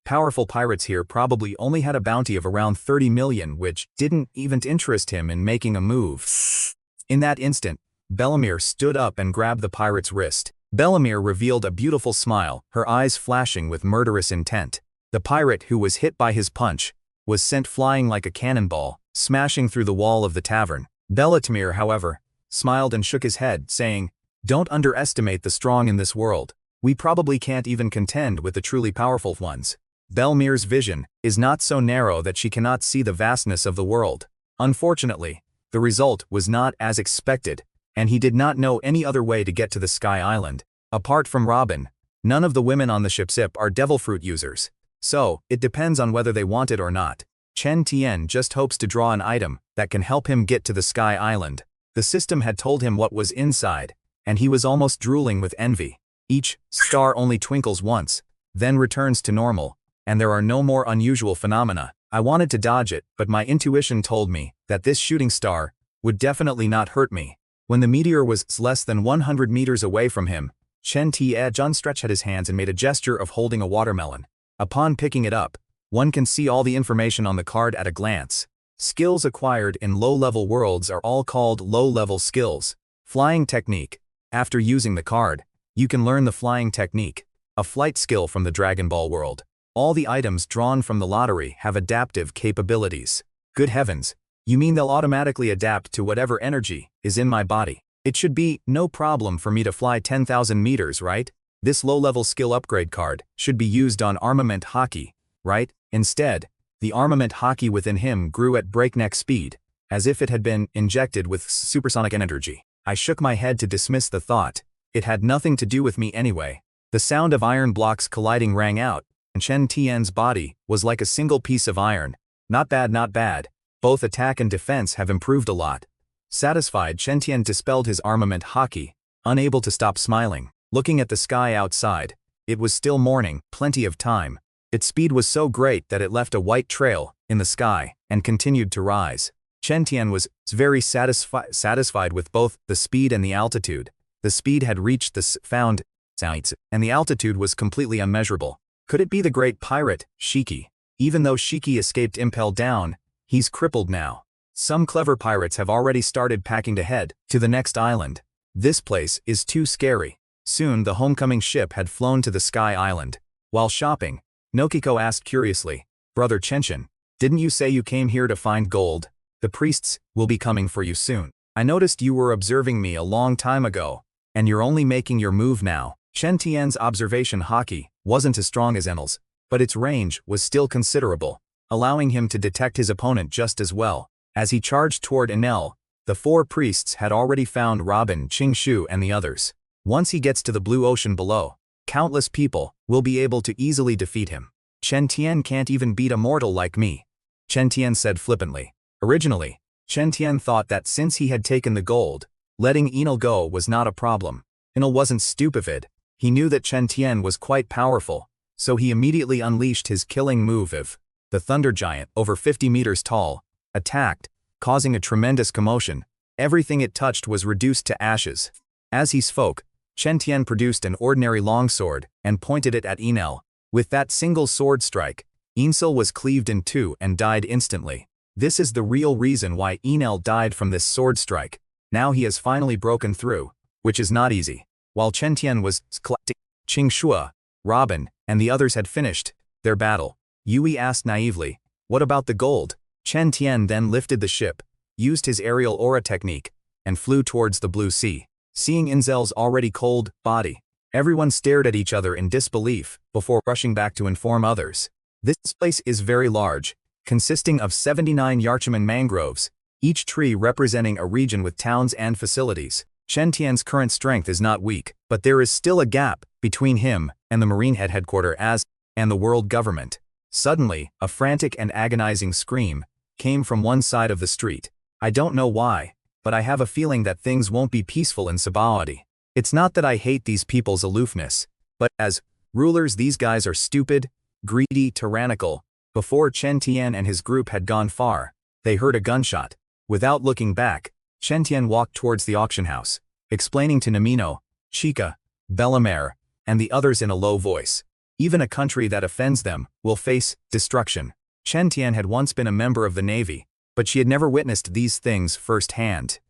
powerful pirates here probably only had a bounty of around 30 million, which didn't even interest him in making a move. In that instant, Bellamere stood up and grabbed the pirate's wrist. Bellamere revealed a beautiful smile, her eyes flashing with murderous intent. The pirate who was hit by his punch was sent flying like a cannonball, smashing through the wall of the tavern. Bellamere, however, smiled and shook his head, saying, "Don't underestimate the strong in this world. We probably can't even contend with the truly powerful ones." Belmare's vision is not so narrow that she cannot see the vastness of the world. Unfortunately, the result was not as expected, and he did not know any other way to get to the Sky Island. Apart from Robin, none of the women on the ship are devil fruit users. So, it depends on whether they want it or not. Chen Tian just hopes to draw an item that can help him get to the Sky Island. The system had told him what was inside, and he was almost drooling with envy. Each star only twinkles once, then returns to normal, and there are no more unusual phenomena. I wanted to dodge it, but my intuition told me that this shooting star would definitely not hurt me. When the meteor was less than 100 meters away from him, Chen Tian stretched out his hands and made a gesture of holding a watermelon. Upon picking it up, one can see all the information on the card at a glance. Skills acquired in low-level worlds are all called low-level skills. Flying technique. After using the card, you can learn the flying technique. a flight skill from the Dragon Ball world. All the items drawn from the lottery have adaptive capabilities. Good heavens, you mean they'll automatically adapt to whatever energy is in my body? It should be no problem for me to fly 10,000 meters, right? This low-level skill upgrade card should be used on armament Haki, right? Instead, the armament Haki within him grew at breakneck speed, as if it had been injected with supersonic energy. I shook my head to dismiss the thought. It had nothing to do with me anyway. The sound of iron blocks colliding rang out, and Chen Tian's body was like a single piece of iron. Not bad, not bad. Both attack and defense have improved a lot. Satisfied, Chen Tian dispelled his armament Haki, unable to stop smiling. Looking at the sky outside, it was still morning, plenty of time. Its speed was so great that it left a white trail in the sky and continued to rise. Chen Tian was very satisfied with both the speed and the altitude. The speed had reached the found heights, and the altitude was completely unmeasurable. Could it be the great pirate, Shiki? Even though Shiki escaped impelled down, he's crippled now. Some clever pirates have already started packing to head to the next island. This place is too scary. Soon the homecoming ship had flown to the Sky Island. While shopping, Nokiko asked curiously, "Brother Chenshin, didn't you say you came here to find gold? The priests will be coming for you soon. I noticed you were observing me a long time ago, and you're only making your move now." Chen Tian's observation Haki wasn't as strong as Enel's, but its range was still considerable, allowing him to detect his opponent just as well. As he charged toward Enel, the four priests had already found Robin, Qingshu and the others. Once he gets to the blue ocean below, countless people will be able to easily defeat him. Chen Tian can't even beat a mortal like me, Chen Tian said flippantly. Originally, Chen Tian thought that since he had taken the gold, letting Enel go was not a problem. Enel wasn't stupid. He knew that Chen Tian was quite powerful, so he immediately unleashed his killing move of the Thunder Giant, over 50 meters tall, attacked, causing a tremendous commotion. Everything it touched was reduced to ashes. As he spoke, Chen Tian produced an ordinary longsword and pointed it at Enel. With that single sword strike, Enel was cleaved in two and died instantly. This is the real reason why Enel died from this sword strike. Now he has finally broken through, which is not easy. While Chen Tian was collecting, Qingshu, Robin, and the others had finished their battle, Yui asked naively, "What about the gold?" Chen Tian then lifted the ship, used his aerial aura technique, and flew towards the blue sea. Seeing Enel's already cold body, everyone stared at each other in disbelief before rushing back to inform others. This place is very large, consisting of 79 Yarchaman mangroves, each tree representing a region with towns and facilities. Chen Tian's current strength is not weak, but there is still a gap between him and the Marine headquarters and the world government. Suddenly, a frantic and agonizing scream came from one side of the street. I don't know why, but I have a feeling that things won't be peaceful in Sabaody. It's not that I hate these people's aloofness, but as rulers these guys are stupid, greedy, tyrannical. Before Chen Tian and his group had gone far, they heard a gunshot. Without looking back, Chen Tian walked towards the auction house, explaining to Namino, Chika, Bellamere, and the others in a low voice. Even a country that offends them will face destruction. Chen Tian had once been a member of the Navy, but she had never witnessed these things firsthand.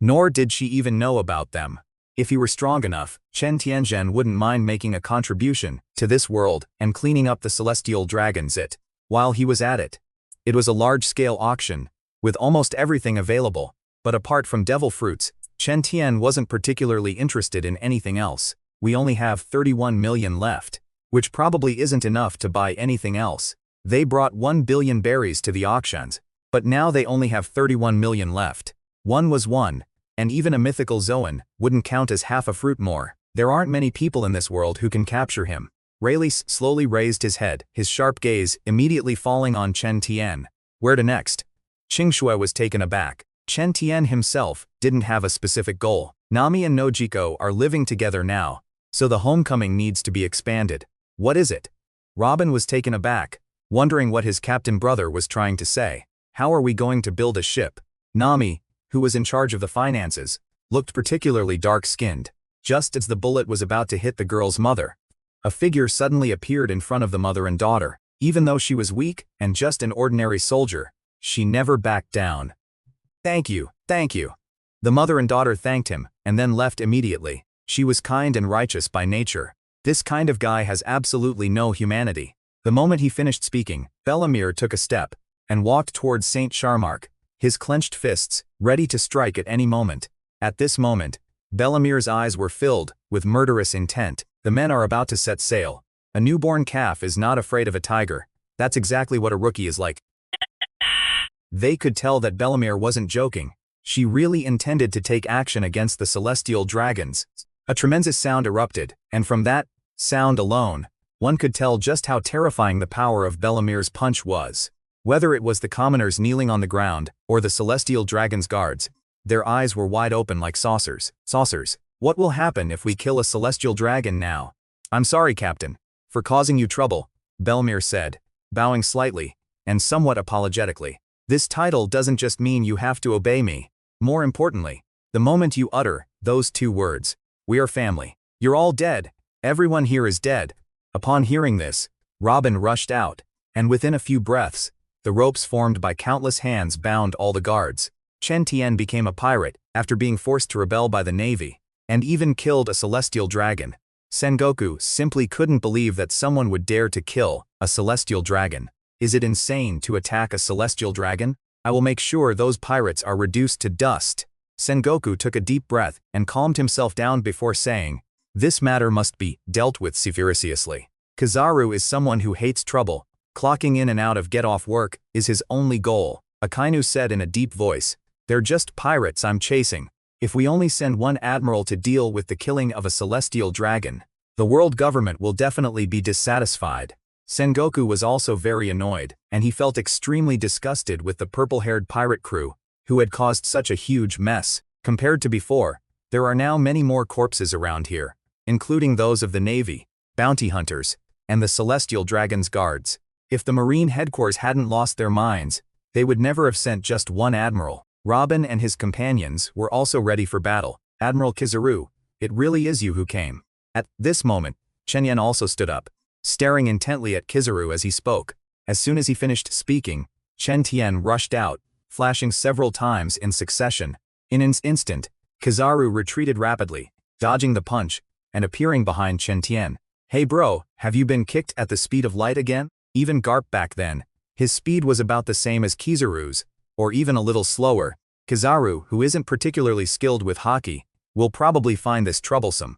Nor did she even know about them. If he were strong enough, Chen Tianzhen wouldn't mind making a contribution to this world and cleaning up the celestial dragons. While he was at it, it was a large-scale auction, with almost everything available, but apart from devil fruits, Chen Tian wasn't particularly interested in anything else. We only have 31 million left, which probably isn't enough to buy anything else. They brought 1 billion berries to the auctions, but now they only have 31 million left. One was one, and even a mythical Zoan wouldn't count as half a fruit more. There aren't many people in this world who can capture him. Rayleigh slowly raised his head, his sharp gaze immediately falling on Chen Tian. Where to next? Qingshu was taken aback. Chen Tian himself didn't have a specific goal. Nami and Nojiko are living together now, so the homecoming needs to be expanded. What is it? Robin was taken aback, wondering what his captain brother was trying to say. How are we going to build a ship? Nami, who was in charge of the finances, looked particularly dark-skinned. Just as the bullet was about to hit the girl's mother, a figure suddenly appeared in front of the mother and daughter. Even though she was weak and just an ordinary soldier, she never backed down. Thank you, thank you. The mother and daughter thanked him, and then left immediately. She was kind and righteous by nature. This kind of guy has absolutely no humanity. The moment he finished speaking, Bellemere took a step and walked towards Saint Charmark, his clenched fists ready to strike at any moment. At this moment, Bellemere's eyes were filled with murderous intent. The men are about to set sail. A newborn calf is not afraid of a tiger. That's exactly what a rookie is like. They could tell that Bellemere wasn't joking. She really intended to take action against the celestial dragons. A tremendous sound erupted, and from that sound alone, one could tell just how terrifying the power of Bellemere's punch was. Whether it was the commoners kneeling on the ground, or the celestial dragon's guards, their eyes were wide open like saucers. Saucers, what will happen if we kill a celestial dragon now? I'm sorry, Captain, for causing you trouble, Bellemere said, bowing slightly, and somewhat apologetically. This title doesn't just mean you have to obey me. More importantly, the moment you utter those two words, we are family. You're all dead. Everyone here is dead. Upon hearing this, Robin rushed out, and within a few breaths, the ropes formed by countless hands bound all the guards. Chen Tian became a pirate after being forced to rebel by the navy, and even killed a celestial dragon. Sengoku simply couldn't believe that someone would dare to kill a celestial dragon. Is it insane to attack a celestial dragon? I will make sure those pirates are reduced to dust. Sengoku took a deep breath and calmed himself down before saying, this matter must be dealt with seriously. Kizaru is someone who hates trouble. Clocking in and out of get-off work is his only goal. Akainu said in a deep voice, they're just pirates I'm chasing. If we only send one admiral to deal with the killing of a celestial dragon, the world government will definitely be dissatisfied. Sengoku was also very annoyed, and he felt extremely disgusted with the purple-haired pirate crew, who had caused such a huge mess. Compared to before, there are now many more corpses around here, including those of the navy, bounty hunters, and the celestial dragon's guards. If the marine headquarters hadn't lost their minds, they would never have sent just one admiral. Robin and his companions were also ready for battle. Admiral Kizaru, it really is you who came. At this moment, Chen Tian also stood up, staring intently at Kizaru as he spoke. As soon as he finished speaking, Chen Tian rushed out, flashing several times in succession. In an instant, Kizaru retreated rapidly, dodging the punch, and appearing behind Chen Tian. Hey bro, have you been kicked at the speed of light again? Even Garp back then, his speed was about the same as Kizaru's, or even a little slower. Kizaru, who isn't particularly skilled with hockey, will probably find this troublesome.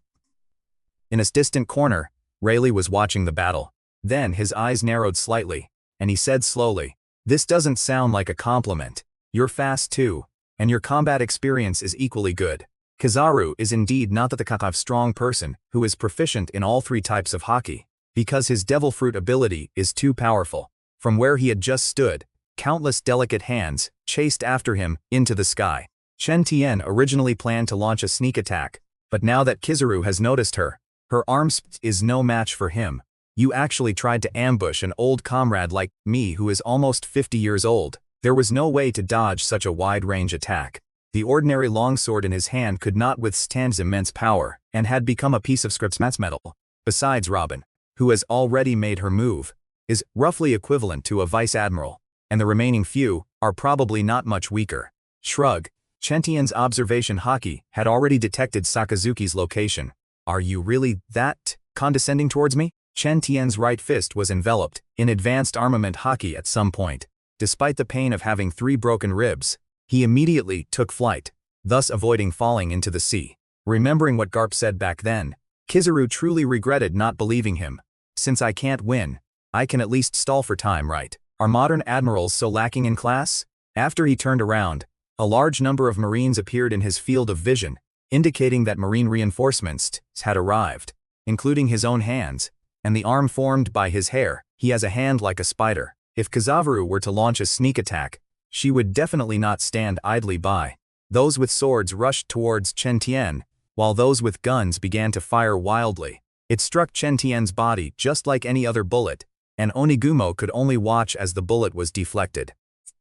In a distant corner, Rayleigh was watching the battle. Then his eyes narrowed slightly, and he said slowly, this doesn't sound like a compliment. You're fast too, and your combat experience is equally good. Kizaru is indeed not the kind of strong person who is proficient in all three types of hockey, because his devil fruit ability is too powerful. From where he had just stood, countless delicate hands chased after him into the sky. Chen Tian originally planned to launch a sneak attack, but now that Kizaru has noticed her arm speed is no match for him. You actually tried to ambush an old comrade like me who is almost 50 years old. There was no way to dodge such a wide-range attack. The ordinary longsword in his hand could not withstand his immense power, and had become a piece of script's metal. Besides Robin, who has already made her move, is roughly equivalent to a vice admiral, and the remaining few are probably not much weaker. Shrug. Chen Tian's observation hockey had already detected Sakazuki's location. Are you really that condescending towards me? Chen Tian's right fist was enveloped in advanced armament hockey at some point. Despite the pain of having 3 broken ribs, he immediately took flight, thus avoiding falling into the sea. Remembering what Garp said back then, Kizaru truly regretted not believing him. Since I can't win, I can at least stall for time, right? Are modern admirals so lacking in class? After he turned around, a large number of Marines appeared in his field of vision, indicating that Marine reinforcements had arrived, including his own hands, and the arm formed by his hair. He has a hand like a spider. If Kizaru were to launch a sneak attack, she would definitely not stand idly by. Those with swords rushed towards Chen Tian, while those with guns began to fire wildly. It struck Chen Tian's body just like any other bullet, and Onigumo could only watch as the bullet was deflected.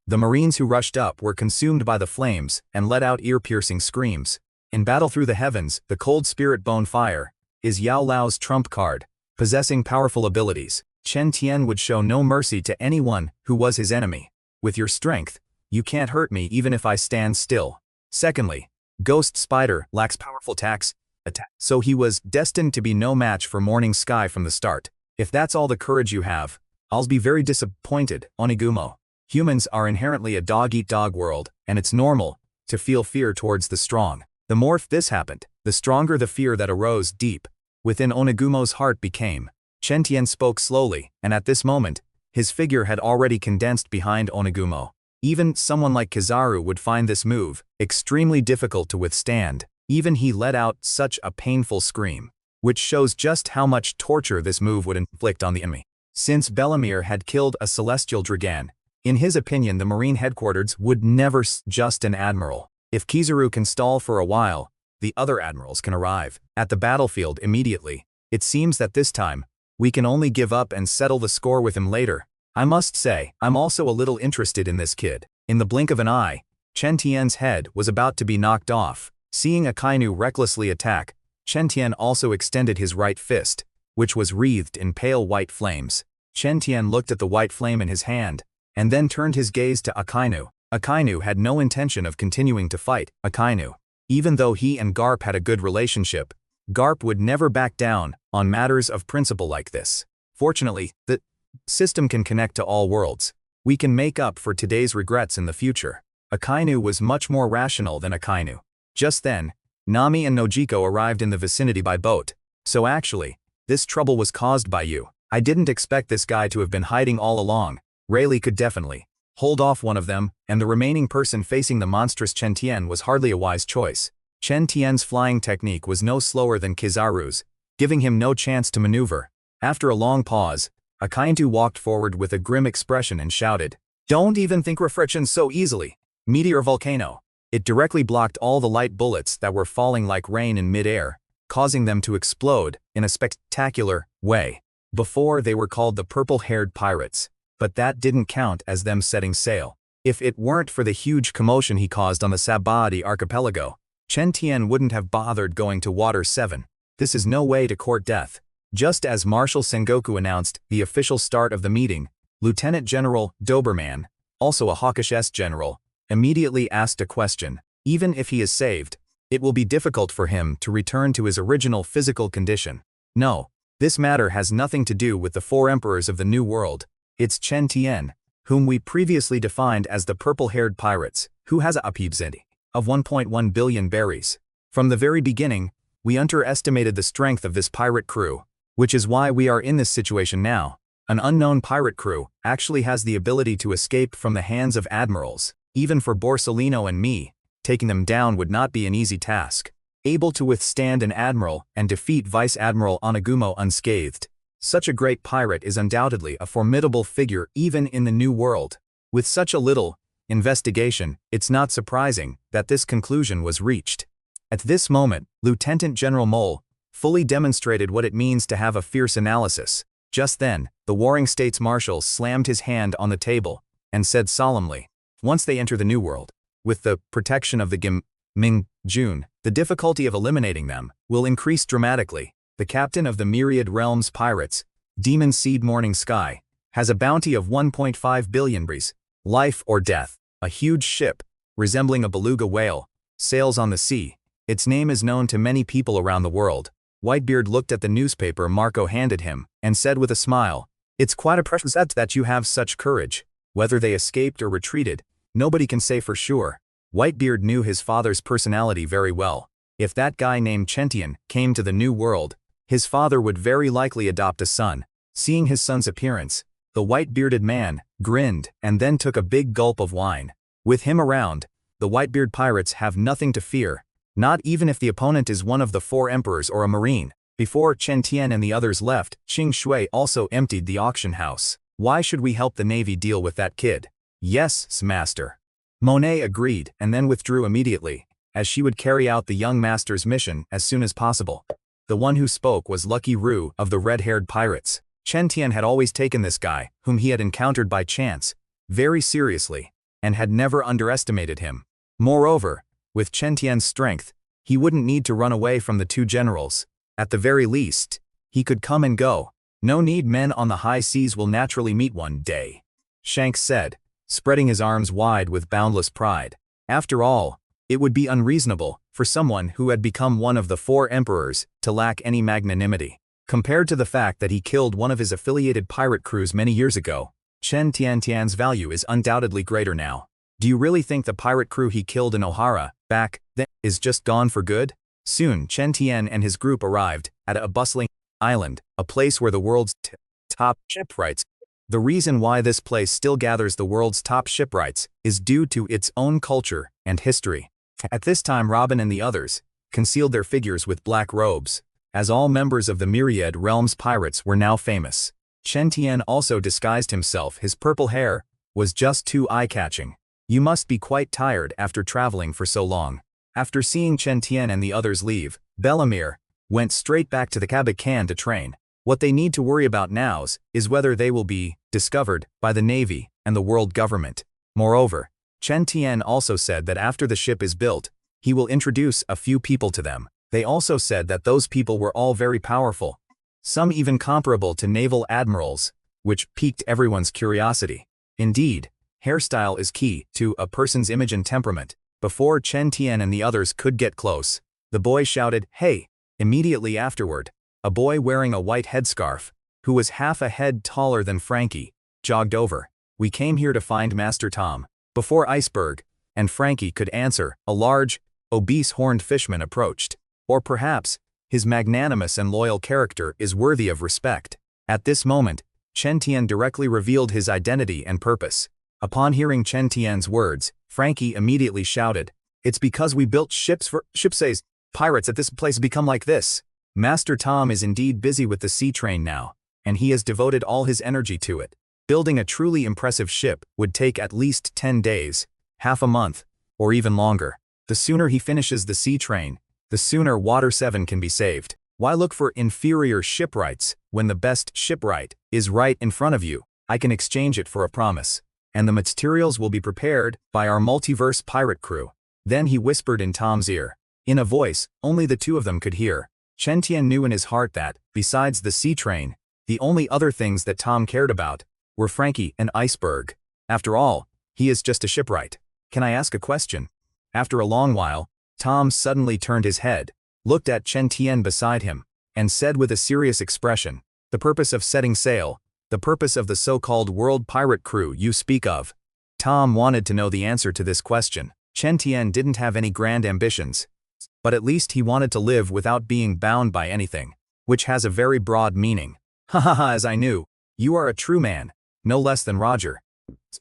The Marines who rushed up were consumed by the flames and let out ear-piercing screams. In Battle Through the Heavens, the Cold Spirit Bone Fire is Yao Lao's trump card, possessing powerful abilities. Chen Tian would show no mercy to anyone who was his enemy. With your strength, you can't hurt me even if I stand still. Secondly, Ghost Spider lacks powerful attacks, attack. So he was destined to be no match for Morning Sky from the start. If that's all the courage you have, I'll be very disappointed, Onigumo. Humans are inherently a dog-eat-dog world, and it's normal to feel fear towards the strong. The more this happened, the stronger the fear that arose deep within Onigumo's heart became. Chen Tian spoke slowly, and at this moment, his figure had already condensed behind Onigumo. Even someone like Kizaru would find this move extremely difficult to withstand. Even he let out such a painful scream, which shows just how much torture this move would inflict on the enemy. Since Bellamere had killed a celestial dragon, in his opinion the Marine headquarters would never just an admiral. If Kizaru can stall for a while, the other admirals can arrive at the battlefield immediately. It seems that this time, we can only give up and settle the score with him later. I must say, I'm also a little interested in this kid. In the blink of an eye, Chen Tian's head was about to be knocked off. Seeing Akainu recklessly attack, Chen Tian also extended his right fist, which was wreathed in pale white flames. Chen Tian looked at the white flame in his hand, and then turned his gaze to Akainu. Akainu had no intention of continuing to fight. Akainu, even though he and Garp had a good relationship, Garp would never back down on matters of principle like this. Fortunately, the system can connect to all worlds. We can make up for today's regrets in the future. Akainu was much more rational than Akainu. Just then, Nami and Nojiko arrived in the vicinity by boat. So actually, this trouble was caused by you. I didn't expect this guy to have been hiding all along. Rayleigh could definitely hold off one of them, and the remaining person facing the monstrous Chen Tian was hardly a wise choice. Chen Tian's flying technique was no slower than Kizaru's, giving him no chance to maneuver. After a long pause, Akainu walked forward with a grim expression and shouted, "Don't even think reflection so easily. Meteor volcano." It directly blocked all the light bullets that were falling like rain in mid-air, causing them to explode in a spectacular way. Before they were called the purple-haired pirates, but that didn't count as them setting sail. If it weren't for the huge commotion he caused on the Sabaody archipelago, Chen Tian wouldn't have bothered going to Water 7. This is no way to court death. Just as Marshal Sengoku announced the official start of the meeting, Lieutenant General Doberman, also a hawkish general, immediately asked a question. Even if he is saved, it will be difficult for him to return to his original physical condition. No, this matter has nothing to do with the four emperors of the New World. It's Chen Tian, whom we previously defined as the purple-haired pirates, who has a PEBZ of 1.1 billion berries. From the very beginning, we underestimated the strength of this pirate crew, which is why we are in this situation now. An unknown pirate crew actually has the ability to escape from the hands of admirals. Even for Borsellino and me, taking them down would not be an easy task. Able to withstand an admiral and defeat Vice Admiral Onigumo unscathed, such a great pirate is undoubtedly a formidable figure even in the New World. With such a little investigation, it's not surprising that this conclusion was reached. At this moment, Lieutenant General Mole fully demonstrated what it means to have a fierce analysis. Just then, the Warring States Marshal slammed his hand on the table and said solemnly, "Once they enter the New World, with the protection of the Ming Jun, the difficulty of eliminating them will increase dramatically. The captain of the Myriad Realms Pirates, Demon Seed Morning Sky, has a bounty of 1.5 billion breeze, life or death. A huge ship, resembling a beluga whale, sails on the sea. Its name is known to many people around the world." Whitebeard looked at the newspaper Marco handed him and said with a smile, "It's quite a precious that you have such courage. Whether they escaped or retreated, nobody can say for sure." Whitebeard knew his father's personality very well. If that guy named Chen Tian came to the New World, his father would very likely adopt a son. Seeing his son's appearance, the white-bearded man grinned and then took a big gulp of wine. With him around, the Whitebeard pirates have nothing to fear, not even if the opponent is one of the four emperors or a marine. Before Chen Tian and the others left, Qing Shui also emptied the auction house. "Why should we help the Navy deal with that kid?" "Yes, master." Monet agreed and then withdrew immediately, as she would carry out the young master's mission as soon as possible. The one who spoke was Lucky Roo of the red-haired pirates. Chen Tian had always taken this guy, whom he had encountered by chance, very seriously, and had never underestimated him. Moreover, with Chen Tian's strength, he wouldn't need to run away from the two generals. At the very least, he could come and go. "No need, men on the high seas will naturally meet one day," Shanks said, spreading his arms wide with boundless pride. "After all, It would be unreasonable for someone who had become one of the 4 emperors to lack any magnanimity. Compared to the fact that he killed one of his affiliated pirate crews many years ago, Chen Tian's value is undoubtedly greater now. Do you really think the pirate crew he killed in Ohara, back then, is just gone for good? Soon Chen Tian and his group arrived at a bustling island, a place where the world's top shipwrights. The reason why this place still gathers the world's top shipwrights is due to its own culture and history. At this time Robin and the others concealed their figures with black robes, as all members of the Myriad Realms pirates were now famous. Chen Tian also disguised himself. His purple hair was just too eye-catching. You must be quite tired after traveling for so long. After seeing Chen Tian and the others leave, Bellamere went straight back to the Kage-level to train. What they need to worry about now is whether they will be discovered by the Navy and the world government. Moreover, Chen Tian also said that after the ship is built, he will introduce a few people to them. They also said that those people were all very powerful, some even comparable to naval admirals, which piqued everyone's curiosity. Indeed, hairstyle is key to a person's image and temperament. Before Chen Tian and the others could get close, the boy shouted, "Hey!" Immediately afterward, a boy wearing a white headscarf, who was half a head taller than Frankie, jogged over. "We came here to find Master Tom." Before Iceberg and Frankie could answer, a large, obese horned fishman approached. Or perhaps, his magnanimous and loyal character is worthy of respect. At this moment, Chen Tian directly revealed his identity and purpose. Upon hearing Chen Tian's words, Frankie immediately shouted, "It's because we built ships for shipsays. Pirates at this place become like this." Master Tom is indeed busy with the sea train now, and he has devoted all his energy to it. Building a truly impressive ship would take at least 10 days, half a month, or even longer. The sooner he finishes the sea train, the sooner Water 7 can be saved. Why look for inferior shipwrights when the best shipwright is right in front of you? I can exchange it for a promise, and the materials will be prepared by our multiverse pirate crew. Then he whispered in Tom's ear, in a voice only the two of them could hear. Chen Tian knew in his heart that, besides the sea train, the only other things that Tom cared about were Frankie and Iceberg. After all, he is just a shipwright. "Can I ask a question?" After a long while, Tom suddenly turned his head, looked at Chen Tian beside him, and said with a serious expression, "The purpose of setting sail, the purpose of the so-called world pirate crew you speak of." Tom wanted to know the answer to this question. Chen Tian didn't have any grand ambitions, but at least he wanted to live without being bound by anything, which has a very broad meaning. "Ha ha ha, as I knew, you are a true man, no less than Roger.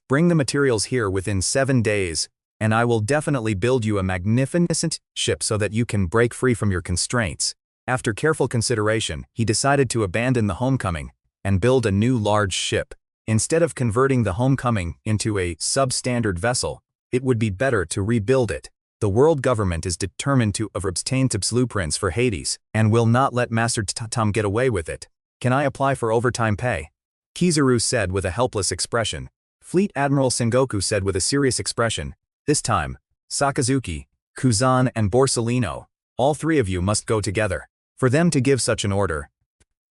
Bring the materials here within 7 days, and I will definitely build you a magnificent ship so that you can break free from your constraints." After careful consideration, he decided to abandon the Homecoming and build a new large ship. Instead of converting the Homecoming into a substandard vessel, it would be better to rebuild it. The world government is determined to obtain tips blueprints for Hades, and will not let Master Tom get away with it. "Can I apply for overtime pay?" Kizaru said with a helpless expression. Fleet Admiral Sengoku said with a serious expression. "This time, Sakazuki, Kuzan and Borsellino, all 3 of you must go together." For them to give such an order,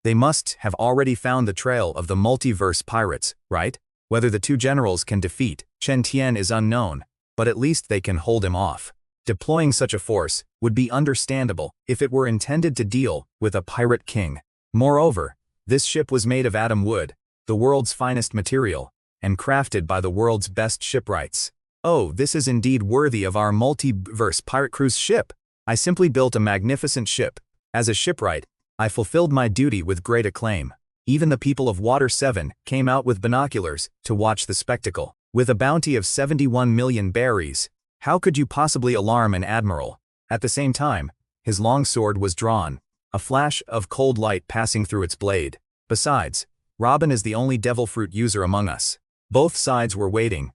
they must have already found the trail of the multiverse pirates, right? Whether the 2 generals can defeat Chen Tian is unknown, but at least they can hold him off. Deploying such a force would be understandable if it were intended to deal with a pirate king. Moreover, this ship was made of atom wood, the world's finest material, and crafted by the world's best shipwrights. "Oh, this is indeed worthy of our multiverse pirate crew's ship. I simply built a magnificent ship. As a shipwright, I fulfilled my duty with great acclaim." Even the people of Water 7 came out with binoculars to watch the spectacle. With a bounty of 71 million berries, how could you possibly alarm an admiral? At the same time, his long sword was drawn, a flash of cold light passing through its blade. Besides, Robin is the only devil fruit user among us. Both sides were waiting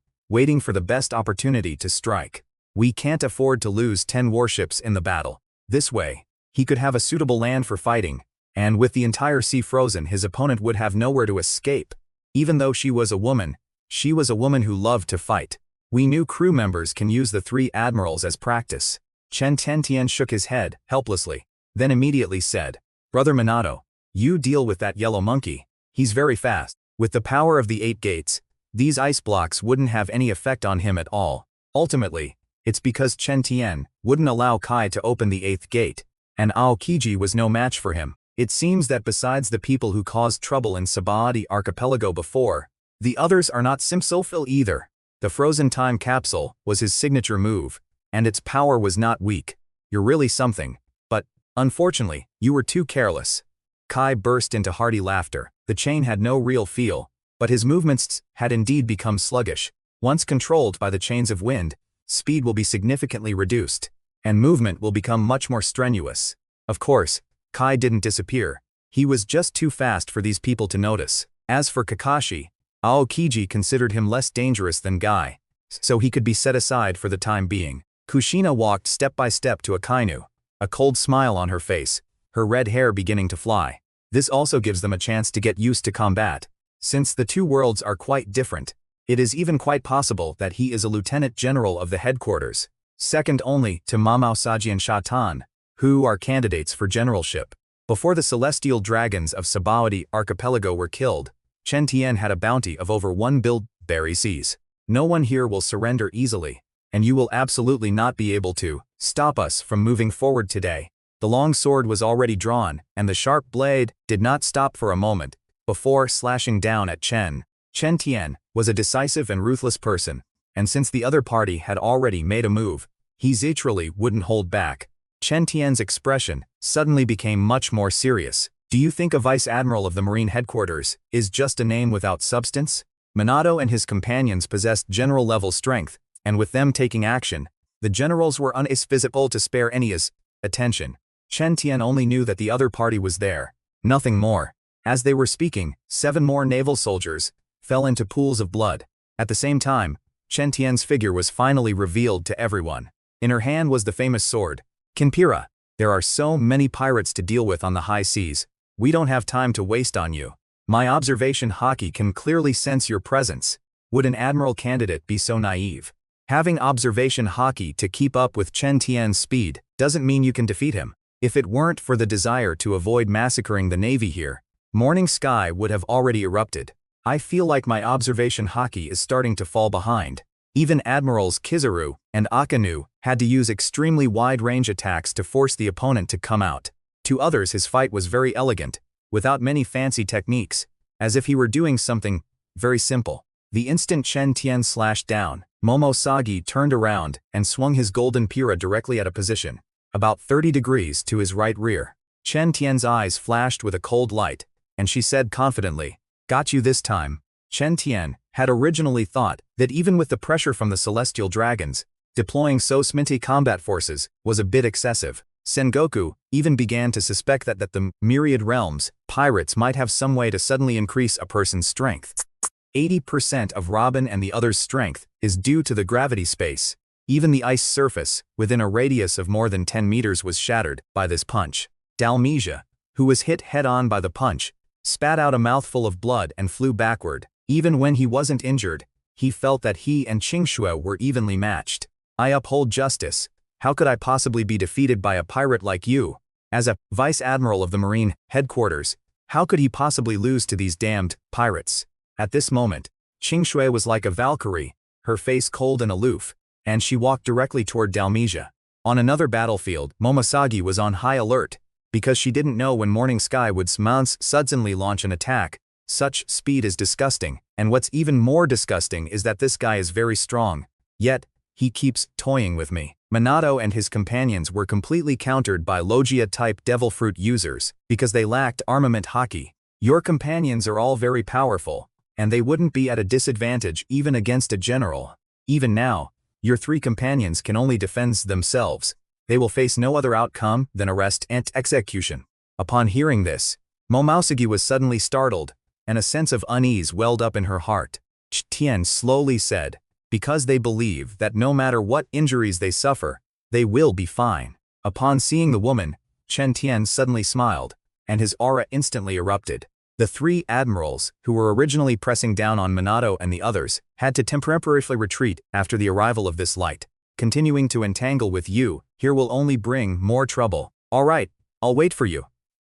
for the best opportunity to strike. We can't afford to lose 10 warships in the battle. This way, he could have a suitable land for fighting, and with the entire sea frozen, his opponent would have nowhere to escape. Even though she was a woman who loved to fight. We new crew members can use the 3 admirals as practice. Chen Tian shook his head, helplessly, then immediately said, "Brother Minato, you deal with that yellow monkey. He's very fast. With the power of the 8 gates, these ice blocks wouldn't have any effect on him at all. Ultimately, It's because Chen Tian wouldn't allow Kai to open the 8th gate, and Aokiji was no match for him. It seems that besides the people who caused trouble in Sabaody Archipelago before, the others are not simple either. The frozen time capsule was his signature move, and its power was not weak. You're really something, but, unfortunately, you were too careless. Kai burst into hearty laughter. The chain had no real feel, but his movements had indeed become sluggish. Once controlled by the chains of wind, speed will be significantly reduced, and movement will become much more strenuous. Of course, Kai didn't disappear. He was just too fast for these people to notice. As for Kakashi, Aokiji considered him less dangerous than Guy, so he could be set aside for the time being. Kushina walked step by step to Akainu, a cold smile on her face, her red hair beginning to fly. This also gives them a chance to get used to combat. Since the two worlds are quite different, it is even quite possible that he is a lieutenant general of the headquarters, second only to Momousagi and Shatan, who are candidates for generalship. Before the celestial dragons of Sabaody Archipelago were killed, Chen Tian had a bounty of over 1 billion berry seas. No one here will surrender easily, and you will absolutely not be able to stop us from moving forward today. The long sword was already drawn, and the sharp blade did not stop for a moment before slashing down at Chen. Chen Tian was a decisive and ruthless person, and since the other party had already made a move, he literally wouldn't hold back. Chen Tian's expression suddenly became much more serious. Do you think a vice admiral of the Marine headquarters is just a name without substance? Minato and his companions possessed general-level strength, and with them taking action, the generals were unable to spare any attention. Chen Tian only knew that the other party was there, nothing more. As they were speaking, 7 more naval soldiers fell into pools of blood. At the same time, Chen Tian's figure was finally revealed to everyone. In her hand was the famous sword. Kinpira, there are so many pirates to deal with on the high seas. We don't have time to waste on you. My observation haki can clearly sense your presence. Would an admiral candidate be so naive? Having observation haki to keep up with Chen Tian's speed doesn't mean you can defeat him. If it weren't for the desire to avoid massacring the navy here, morning sky would have already erupted. I feel like my observation haki is starting to fall behind. Even Admirals Kizaru and Akanu had to use extremely wide-range attacks to force the opponent to come out. To others his fight was very elegant, without many fancy techniques, as if he were doing something very simple. The instant Chen Tian slashed down, Momousagi turned around and swung his golden pira directly at a position about 30 degrees to his right rear. Chen Tian's eyes flashed with a cold light, and she said confidently, "Got you this time." Chen Tian had originally thought that even with the pressure from the celestial dragons, deploying so many combat forces was a bit excessive. Sengoku even began to suspect that the myriad realms pirates might have some way to suddenly increase a person's strength. 80% of Robin and the others' strength is due to the gravity space. Even the ice surface, within a radius of more than 10 meters, was shattered by this punch. Dalmesia, who was hit head-on by the punch, spat out a mouthful of blood and flew backward. Even when he wasn't injured, he felt that he and Qingxue were evenly matched. I uphold justice. How could I possibly be defeated by a pirate like you? As a vice admiral of the Marine headquarters, how could he possibly lose to these damned pirates? At this moment, Qingxue was like a Valkyrie, her face cold and aloof, and she walked directly toward Dalmesia. On another battlefield, Momousagi was on high alert, because she didn't know when Morning Sky would suddenly launch an attack. Such speed is disgusting, and what's even more disgusting is that this guy is very strong. Yet, he keeps toying with me. Minato and his companions were completely countered by Logia-type devil fruit users, because they lacked armament haki. Your companions are all very powerful, and they wouldn't be at a disadvantage even against a general. Even now, your 3 companions can only defend themselves. They will face no other outcome than arrest and execution. Upon hearing this, Momousagi was suddenly startled, and a sense of unease welled up in her heart. Chen Tian slowly said, "Because they believe that no matter what injuries they suffer, they will be fine." Upon seeing the woman, Chen Tian suddenly smiled, and his aura instantly erupted. The 3 admirals, who were originally pressing down on Minato and the others, had to temporarily retreat after the arrival of this light. Continuing to entangle with you here will only bring more trouble. All right, I'll wait for you.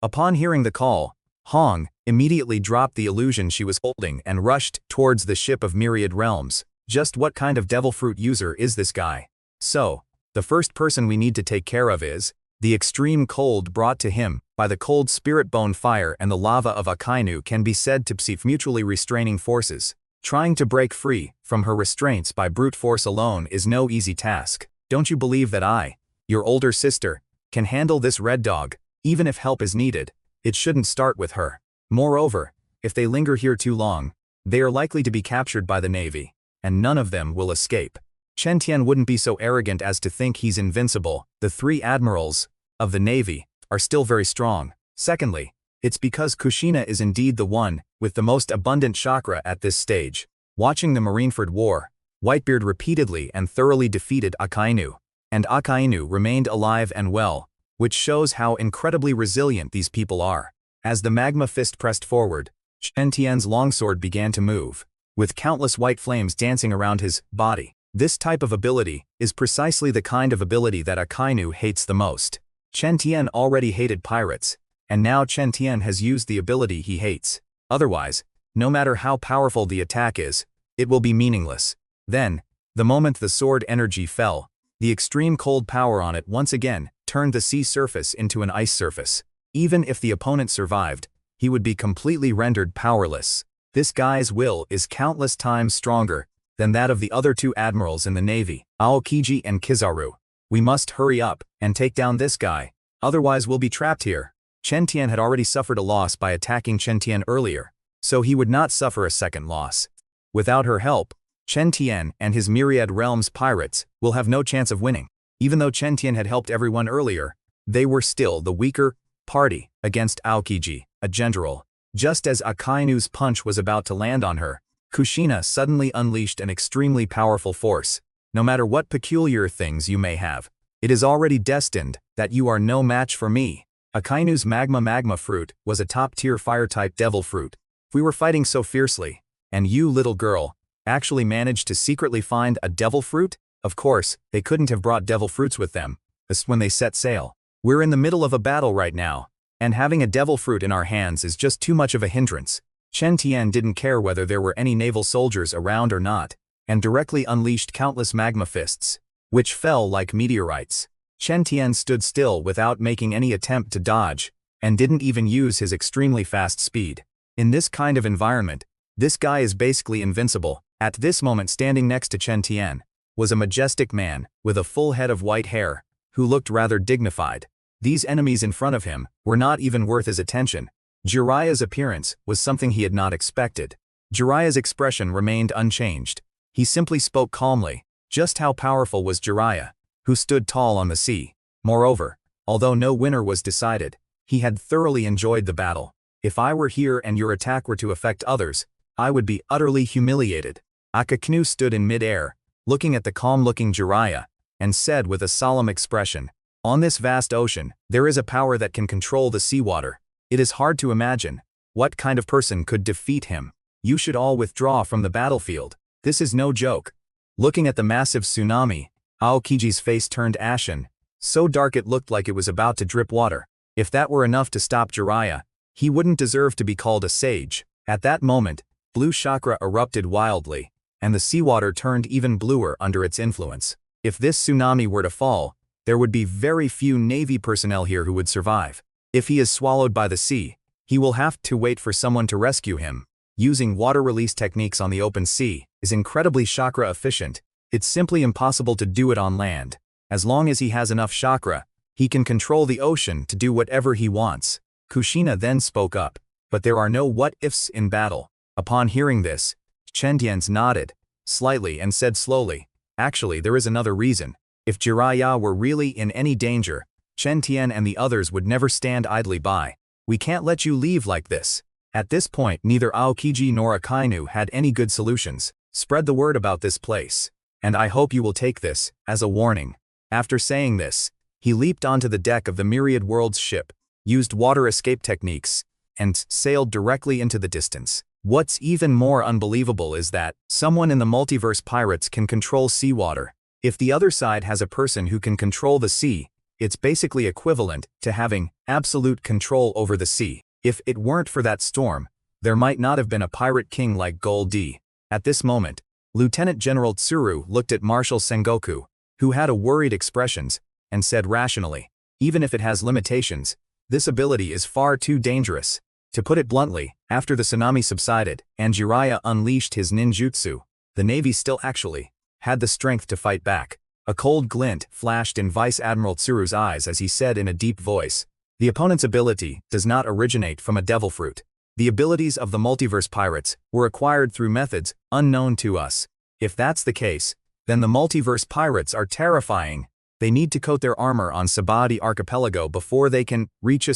Upon hearing the call, Hong immediately dropped the illusion she was holding and rushed towards the ship of Myriad Realms. Just what kind of devil fruit user is this guy? So, the first person we need to take care of is the extreme cold brought to him by the cold spirit bone fire and the lava of Akainu can be said to be mutually restraining forces. Trying to break free from her restraints by brute force alone is no easy task. Don't you believe that I, your older sister, can handle this red dog, even if help is needed? It shouldn't start with her. Moreover, if they linger here too long, they are likely to be captured by the Navy, and none of them will escape. Chen Tian wouldn't be so arrogant as to think he's invincible. The 3 admirals of the Navy are still very strong. Secondly, it's because Kushina is indeed the one with the most abundant chakra at this stage. Watching the Marineford War, Whitebeard repeatedly and thoroughly defeated Akainu, and Akainu remained alive and well, which shows how incredibly resilient these people are. As the magma fist pressed forward, Chen Tian's longsword began to move, with countless white flames dancing around his body. This type of ability is precisely the kind of ability that Akainu hates the most. Chen Tian already hated pirates, and now Chen Tian has used the ability he hates. Otherwise, no matter how powerful the attack is, it will be meaningless. Then, the moment the sword energy fell, the extreme cold power on it once again turned the sea surface into an ice surface. Even if the opponent survived, he would be completely rendered powerless. This guy's will is countless times stronger than that of the other 2 admirals in the Navy, Aokiji and Kizaru. We must hurry up and take down this guy, otherwise we'll be trapped here. Chen Tian had already suffered a loss by attacking Chen Tian earlier, so he would not suffer a second loss. Without her help, Chen Tian and his Myriad Realms pirates will have no chance of winning. Even though Chen Tian had helped everyone earlier, they were still the weaker party against Aokiji, a general. Just as Akainu's punch was about to land on her, Kushina suddenly unleashed an extremely powerful force. No matter what peculiar things you may have, it is already destined that you are no match for me. Akainu's magma fruit was a top-tier fire-type devil fruit. If we were fighting so fiercely, and you, little girl, actually managed to secretly find a devil fruit, of course, they couldn't have brought devil fruits with them, just when they set sail. We're in the middle of a battle right now, and having a devil fruit in our hands is just too much of a hindrance. Chen Tian didn't care whether there were any naval soldiers around or not, and directly unleashed countless magma fists, which fell like meteorites. Chen Tian stood still without making any attempt to dodge, and didn't even use his extremely fast speed. In this kind of environment, this guy is basically invincible. At this moment, standing next to Chen Tian was a majestic man with a full head of white hair, who looked rather dignified. These enemies in front of him were not even worth his attention. Jiraiya's appearance was something he had not expected. Jiraiya's expression remained unchanged. He simply spoke calmly. Just how powerful was Jiraiya, who stood tall on the sea? Moreover, although no winner was decided, he had thoroughly enjoyed the battle. If I were here and your attack were to affect others, I would be utterly humiliated. Akaknu stood in mid-air, looking at the calm-looking Jiraiya, and said with a solemn expression, "On this vast ocean, there is a power that can control the seawater. It is hard to imagine what kind of person could defeat him. You should all withdraw from the battlefield. This is no joke." Looking at the massive tsunami, Aokiji's face turned ashen, so dark it looked like it was about to drip water. If that were enough to stop Jiraiya, he wouldn't deserve to be called a sage. At that moment, blue chakra erupted wildly, and the seawater turned even bluer under its influence. If this tsunami were to fall, there would be very few Navy personnel here who would survive. If he is swallowed by the sea, he will have to wait for someone to rescue him. Using water release techniques on the open sea is incredibly chakra efficient. It's simply impossible to do it on land. As long as he has enough chakra, he can control the ocean to do whatever he wants. Kushina then spoke up, but there are no what-ifs in battle. Upon hearing this, Chen Tian nodded slightly and said slowly, "Actually, there is another reason. If Jiraiya were really in any danger, Chen Tian and the others would never stand idly by. We can't let you leave like this." At this point, neither Aokiji nor Akainu had any good solutions. Spread the word about this place, and I hope you will take this as a warning. After saying this, he leaped onto the deck of the Myriad Worlds ship, used water escape techniques, and sailed directly into the distance. What's even more unbelievable is that someone in the multiverse pirates can control seawater. If the other side has a person who can control the sea, it's basically equivalent to having absolute control over the sea. If it weren't for that storm, there might not have been a pirate king like Gold D. At this moment, Lieutenant General Tsuru looked at Marshal Sengoku, who had a worried expressions, and said rationally, even if it has limitations, this ability is far too dangerous. To put it bluntly, after the tsunami subsided and Jiraiya unleashed his ninjutsu, the Navy still actually had the strength to fight back. A cold glint flashed in Vice Admiral Tsuru's eyes as he said in a deep voice, the opponent's ability does not originate from a devil fruit. The abilities of the multiverse pirates were acquired through methods unknown to us. If that's the case, then the multiverse pirates are terrifying. They need to coat their armor on Sabati Archipelago before they can reach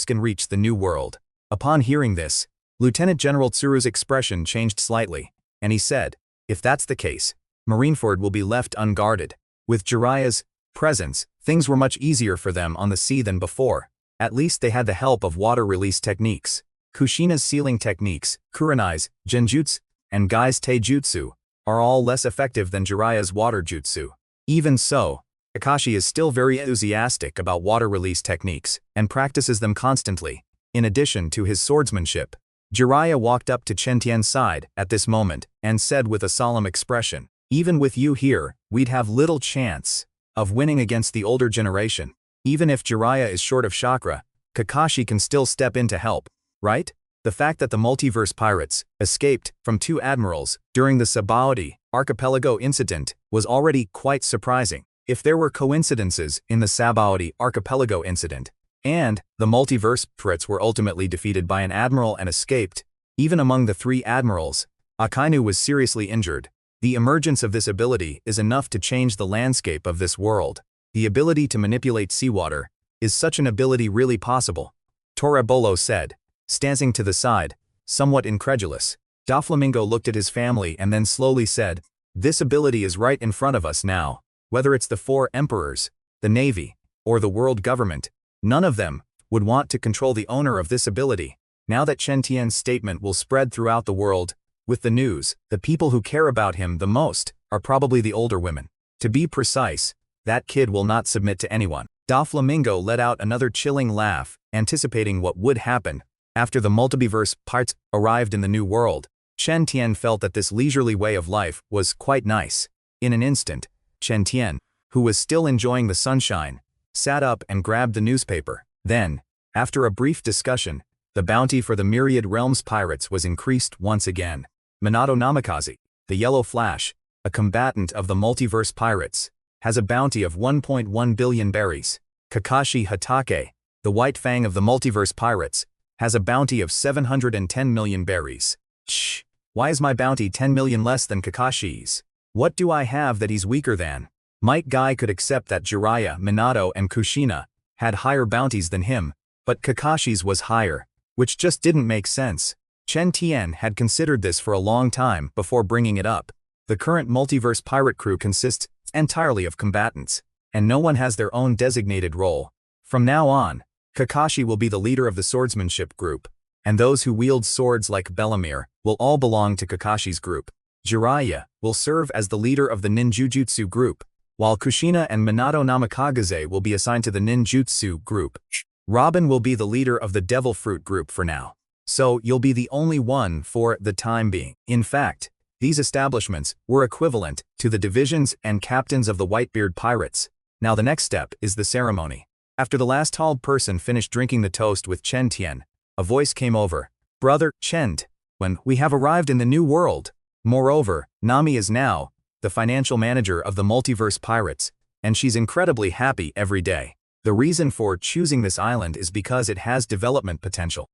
the new world. Upon hearing this, Lieutenant General Tsuru's expression changed slightly, and he said, if that's the case, Marineford will be left unguarded. With Jiraiya's presence, things were much easier for them on the sea than before. At least they had the help of water release techniques. Kushina's sealing techniques, Kurenai's, Genjutsu, and Gai's Taijutsu, are all less effective than Jiraiya's water jutsu. Even so, Kakashi is still very enthusiastic about water release techniques, and practices them constantly. In addition to his swordsmanship, Jiraiya walked up to Chen Tian's side at this moment, and said with a solemn expression, even with you here, we'd have little chance of winning against the older generation. Even if Jiraiya is short of chakra, Kakashi can still step in to help, right? The fact that the multiverse pirates escaped from 2 admirals during the Sabati Archipelago incident was already quite surprising. If there were coincidences in the Sabati Archipelago incident, and the multiverse pirates were ultimately defeated by an admiral and escaped, even among the 3 admirals, Akainu was seriously injured. The emergence of this ability is enough to change the landscape of this world. The ability to manipulate seawater, is such an ability really possible? Torrebolo said, standing to the side, somewhat incredulous. Doflamingo looked at his family and then slowly said, this ability is right in front of us now. Whether it's the 4 emperors, the Navy, or the world government, none of them would want to control the owner of this ability. Now that Chen Tian's statement will spread throughout the world, with the news, the people who care about him the most are probably the older women. To be precise, that kid will not submit to anyone. Doflamingo let out another chilling laugh, anticipating what would happen. After the multiverse pirates arrived in the new world, Chen Tian felt that this leisurely way of life was quite nice. In an instant, Chen Tian, who was still enjoying the sunshine, sat up and grabbed the newspaper. Then, after a brief discussion, the bounty for the Myriad Realms pirates was increased once again. Minato Namikaze, the Yellow Flash, a combatant of the multiverse pirates, has a bounty of 1.1 billion berries. Kakashi Hatake, the White Fang of the multiverse pirates, has a bounty of 710 million berries. Shh, why is my bounty 10 million less than Kakashi's? What do I have that he's weaker than? Might Guy could accept that Jiraiya, Minato and Kushina had higher bounties than him, but Kakashi's was higher, which just didn't make sense. Chen Tian had considered this for a long time before bringing it up. The current multiverse pirate crew consists entirely of combatants, and no one has their own designated role. From now on, Kakashi will be the leader of the swordsmanship group, and those who wield swords like Bellamere will all belong to Kakashi's group. Jiraiya will serve as the leader of the ninjutsu group, while Kushina and Minato Namikaze will be assigned to the ninjutsu group. Robin will be the leader of the devil fruit group for now. So you'll be the only one for the time being. In fact, these establishments were equivalent to the divisions and captains of the Whitebeard pirates. Now the next step is the ceremony. After the last tall person finished drinking the toast with Chen Tian, a voice came over. Brother Chen, when we have arrived in the new world. Moreover, Nami is now the financial manager of the multiverse pirates, and she's incredibly happy every day. The reason for choosing this island is because it has development potential.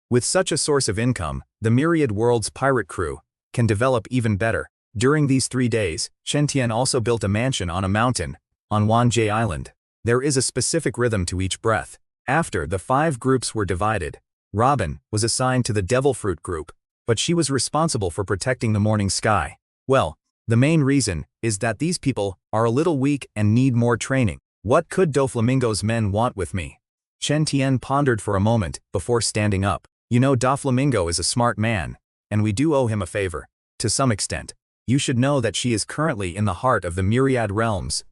With such a source of income, the Myriad World's pirate crew can develop even better. During these 3 days, Chen Tian also built a mansion on a mountain on Wanjie Island. There is a specific rhythm to each breath. After the 5 groups were divided, Robin was assigned to the Devil Fruit group, but she was responsible for protecting the morning sky. Well, the main reason is that these people are a little weak and need more training. What could Doflamingo's men want with me? Chen Tian pondered for a moment before standing up. You know, Doflamingo is a smart man, and we do owe him a favor. To some extent, you should know that she is currently in the heart of the Myriad Realms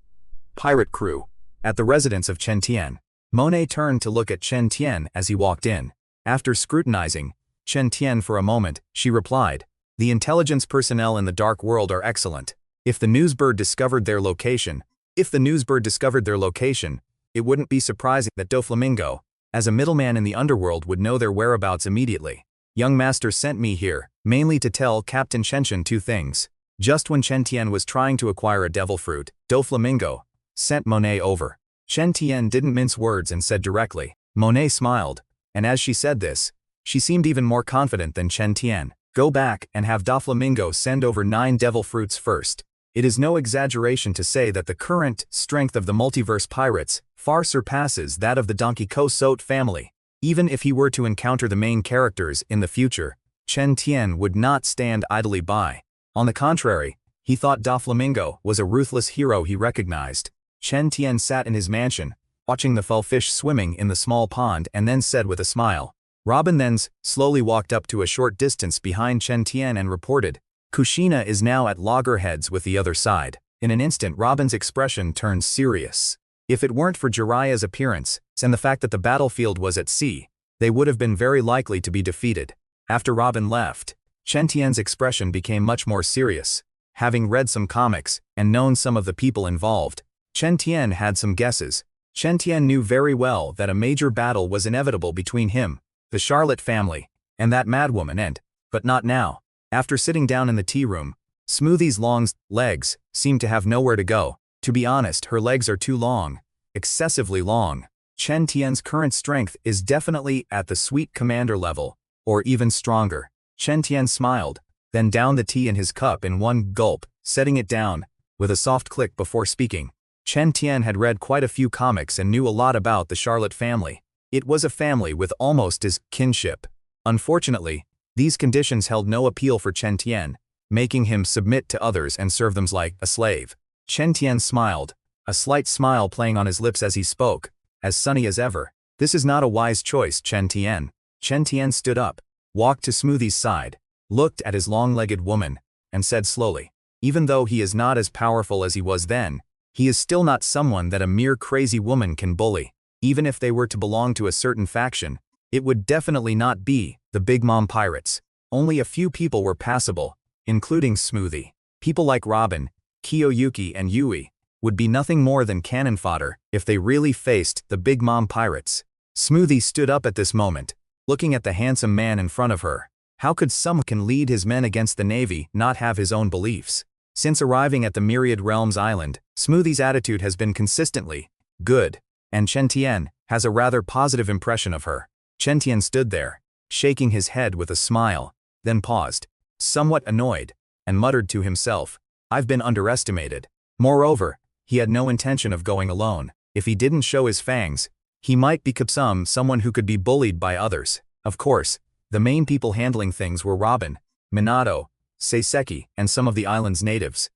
pirate crew. At the residence of Chen Tian, Monet turned to look at Chen Tian as he walked in. After scrutinizing Chen Tian for a moment, she replied, the intelligence personnel in the Dark World are excellent. If the newsbird discovered their location, If the newsbird discovered their location, it wouldn't be surprising that Doflamingo, as a middleman in the underworld, would know their whereabouts immediately. Young master sent me here, mainly to tell Captain Chen two things. Just when Chen Tian was trying to acquire a devil fruit, Doflamingo sent Monet over. Chen Tian didn't mince words and said directly. Monet smiled, and as she said this, she seemed even more confident than Chen Tian. Go back and have Doflamingo send over 9 devil fruits first. It is no exaggeration to say that the current strength of the multiverse pirates far surpasses that of the Donkey Ko-Sote family. Even if he were to encounter the main characters in the future, Chen Tian would not stand idly by. On the contrary, he thought Doflamingo was a ruthless hero he recognized. Chen Tian sat in his mansion, watching the fell fish swimming in the small pond, and then said with a smile. Robin then slowly walked up to a short distance behind Chen Tian and reported, Kushina is now at loggerheads with the other side. In an instant, Robin's expression turned serious. If it weren't for Jiraiya's appearance and the fact that the battlefield was at sea, they would have been very likely to be defeated. After Robin left, Chen Tian's expression became much more serious. Having read some comics and known some of the people involved, Chen Tian had some guesses. Chen Tian knew very well that a major battle was inevitable between him, the Charlotte family, and that madwoman, but not now. After sitting down in the tea room, Smoothie's long legs seemed to have nowhere to go. To be honest, her legs are too long, excessively long. Chen Tian's current strength is definitely at the sweet commander level, or even stronger. Chen Tian smiled, then downed the tea in his cup in one gulp, setting it down with a soft click before speaking. Chen Tian had read quite a few comics and knew a lot about the Charlotte family. It was a family with almost as kinship. Unfortunately, these conditions held no appeal for Chen Tian, making him submit to others and serve them like a slave. Chen Tian smiled, a slight smile playing on his lips as he spoke, as sunny as ever. This is not a wise choice, Chen Tian. Chen Tian stood up, walked to Smoothie's side, looked at his long-legged woman, and said slowly, even though he is not as powerful as he was then, he is still not someone that a mere crazy woman can bully. Even if they were to belong to a certain faction, it would definitely not be the Big Mom Pirates. Only a few people were passable, including Smoothie. People like Robin, Kiyoyuki and Yui would be nothing more than cannon fodder if they really faced the Big Mom Pirates. Smoothie stood up at this moment, looking at the handsome man in front of her. How could someone can lead his men against the Navy not have his own beliefs? Since arriving at the Myriad Realms Island, Smoothie's attitude has been consistently good, and Chen Tian has a rather positive impression of her. Chen Tian stood there, shaking his head with a smile, then paused, somewhat annoyed, and muttered to himself, I've been underestimated. Moreover, he had no intention of going alone. If he didn't show his fangs, he might become someone who could be bullied by others. Of course, the main people handling things were Robin, Minato, Seiseki, and some of the island's natives.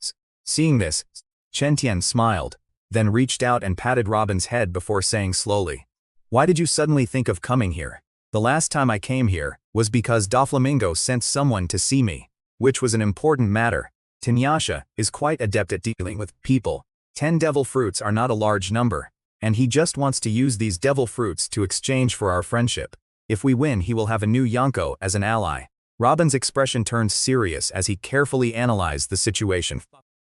Seeing this, Chen Tian smiled, then reached out and patted Robin's head before saying slowly, why did you suddenly think of coming here? The last time I came here was because Doflamingo sent someone to see me, which was an important matter. Tanyasha is quite adept at dealing with people. 10 devil fruits are not a large number, and he just wants to use these devil fruits to exchange for our friendship. If we win, he will have a new Yonko as an ally. Robin's expression turned serious as he carefully analyzed the situation.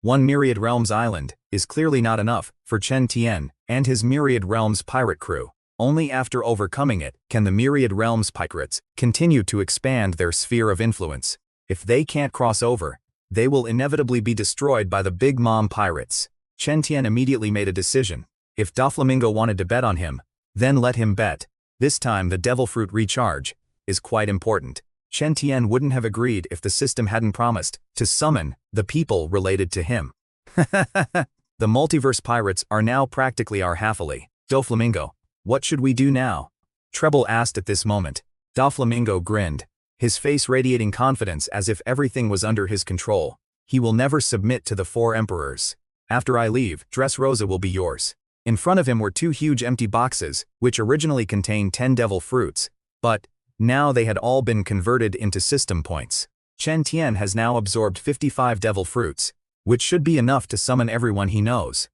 One Myriad Realms island is clearly not enough for Chen Tian and his Myriad Realms pirate crew. Only after overcoming it can the Myriad Realms pirates continue to expand their sphere of influence. If they can't cross over, they will inevitably be destroyed by the Big Mom Pirates. Chen Tian immediately made a decision. If Doflamingo wanted to bet on him, then let him bet. This time the Devil Fruit recharge is quite important. Chen Tian wouldn't have agreed if the system hadn't promised to summon the people related to him. The multiverse pirates are now practically our halfly. Doflamingo, what should we do now? Treble asked at this moment. Doflamingo grinned, his face radiating confidence as if everything was under his control. He will never submit to the 4 emperors. After I leave, Dressrosa will be yours. In front of him were 2 huge empty boxes, which originally contained 10 devil fruits, but now they had all been converted into system points. Chen Tian has now absorbed 55 devil fruits, which should be enough to summon everyone he knows.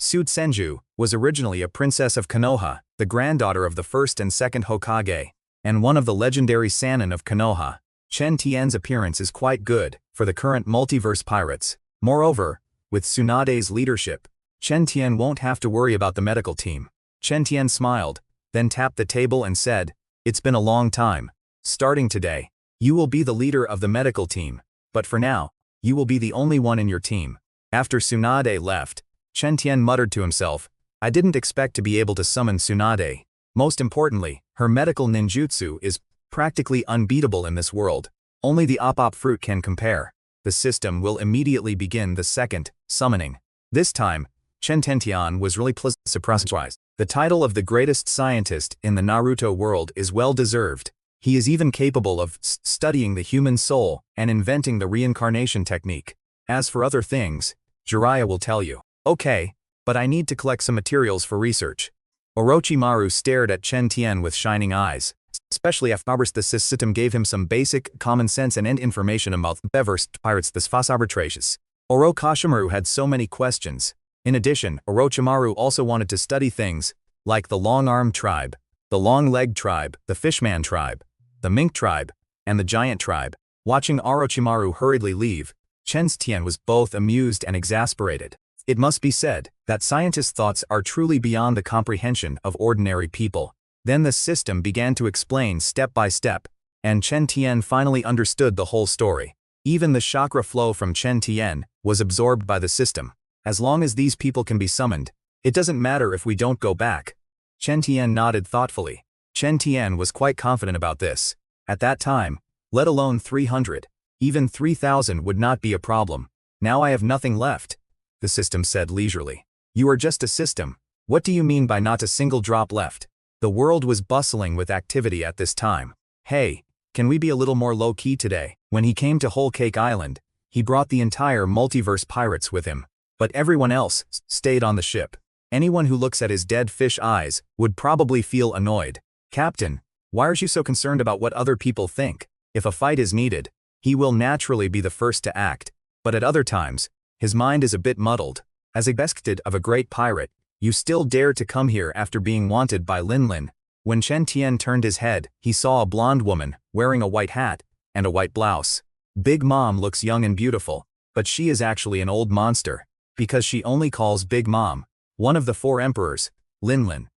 Su Senju was originally a princess of Konoha, the granddaughter of the first and second Hokage, and one of the legendary Sannin of Konoha. Chen Tian's appearance is quite good for the current multiverse pirates. Moreover, with Tsunade's leadership, Chen Tian won't have to worry about the medical team. Chen Tian smiled, then tapped the table and said, "It's been a long time. Starting today, you will be the leader of the medical team, but for now, you will be the only one in your team." After Tsunade left, Chen Tian muttered to himself, "I didn't expect to be able to summon Tsunade. Most importantly, her medical ninjutsu is practically unbeatable in this world. Only the op fruit can compare." The system will immediately begin the second summoning. This time, Chen Tian was really pleasantly surprised. The title of the greatest scientist in the Naruto world is well deserved. He is even capable of studying the human soul and inventing the reincarnation technique. As for other things, Jiraiya will tell you. Okay, but I need to collect some materials for research. Orochimaru stared at Chen Tian with shining eyes, especially after the system gave him some basic common sense and information about the pirates this fast arbitrages. Orochimaru had so many questions. In addition, Orochimaru also wanted to study things like the long-armed tribe, the long-legged tribe, the fishman tribe, the mink tribe, and the giant tribe. Watching Orochimaru hurriedly leave, Chen Tian was both amused and exasperated. It must be said that scientists' thoughts are truly beyond the comprehension of ordinary people. Then the system began to explain step by step, and Chen Tian finally understood the whole story. Even the chakra flow from Chen Tian was absorbed by the system. As long as these people can be summoned, it doesn't matter if we don't go back. Chen Tian nodded thoughtfully. Chen Tian was quite confident about this. At that time, let alone 300, even 3,000 would not be a problem. Now I have nothing left, the system said leisurely. You are just a system. What do you mean by not a single drop left? The world was bustling with activity at this time. Hey, can we be a little more low-key today? When he came to Whole Cake Island, he brought the entire multiverse pirates with him. But everyone else stayed on the ship. Anyone who looks at his dead fish eyes would probably feel annoyed. Captain, why are you so concerned about what other people think? If a fight is needed, he will naturally be the first to act. But at other times, his mind is a bit muddled. As expected of a great pirate, you still dare to come here after being wanted by Linlin. When Chen Tian turned his head, he saw a blonde woman wearing a white hat and a white blouse. Big Mom looks young and beautiful, but she is actually an old monster, because she only calls Big Mom one of the 4 emperors, Linlin.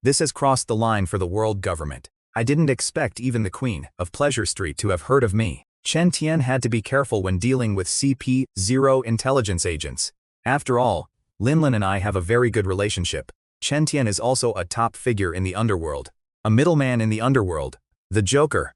This has crossed the line for the world government. I didn't expect even the Queen of Pleasure Street to have heard of me. Chen Tian had to be careful when dealing with CP0 intelligence agents. After all, Linlin and I have a very good relationship. Chen Tian is also a top figure in the underworld. A middleman in the underworld. The Joker.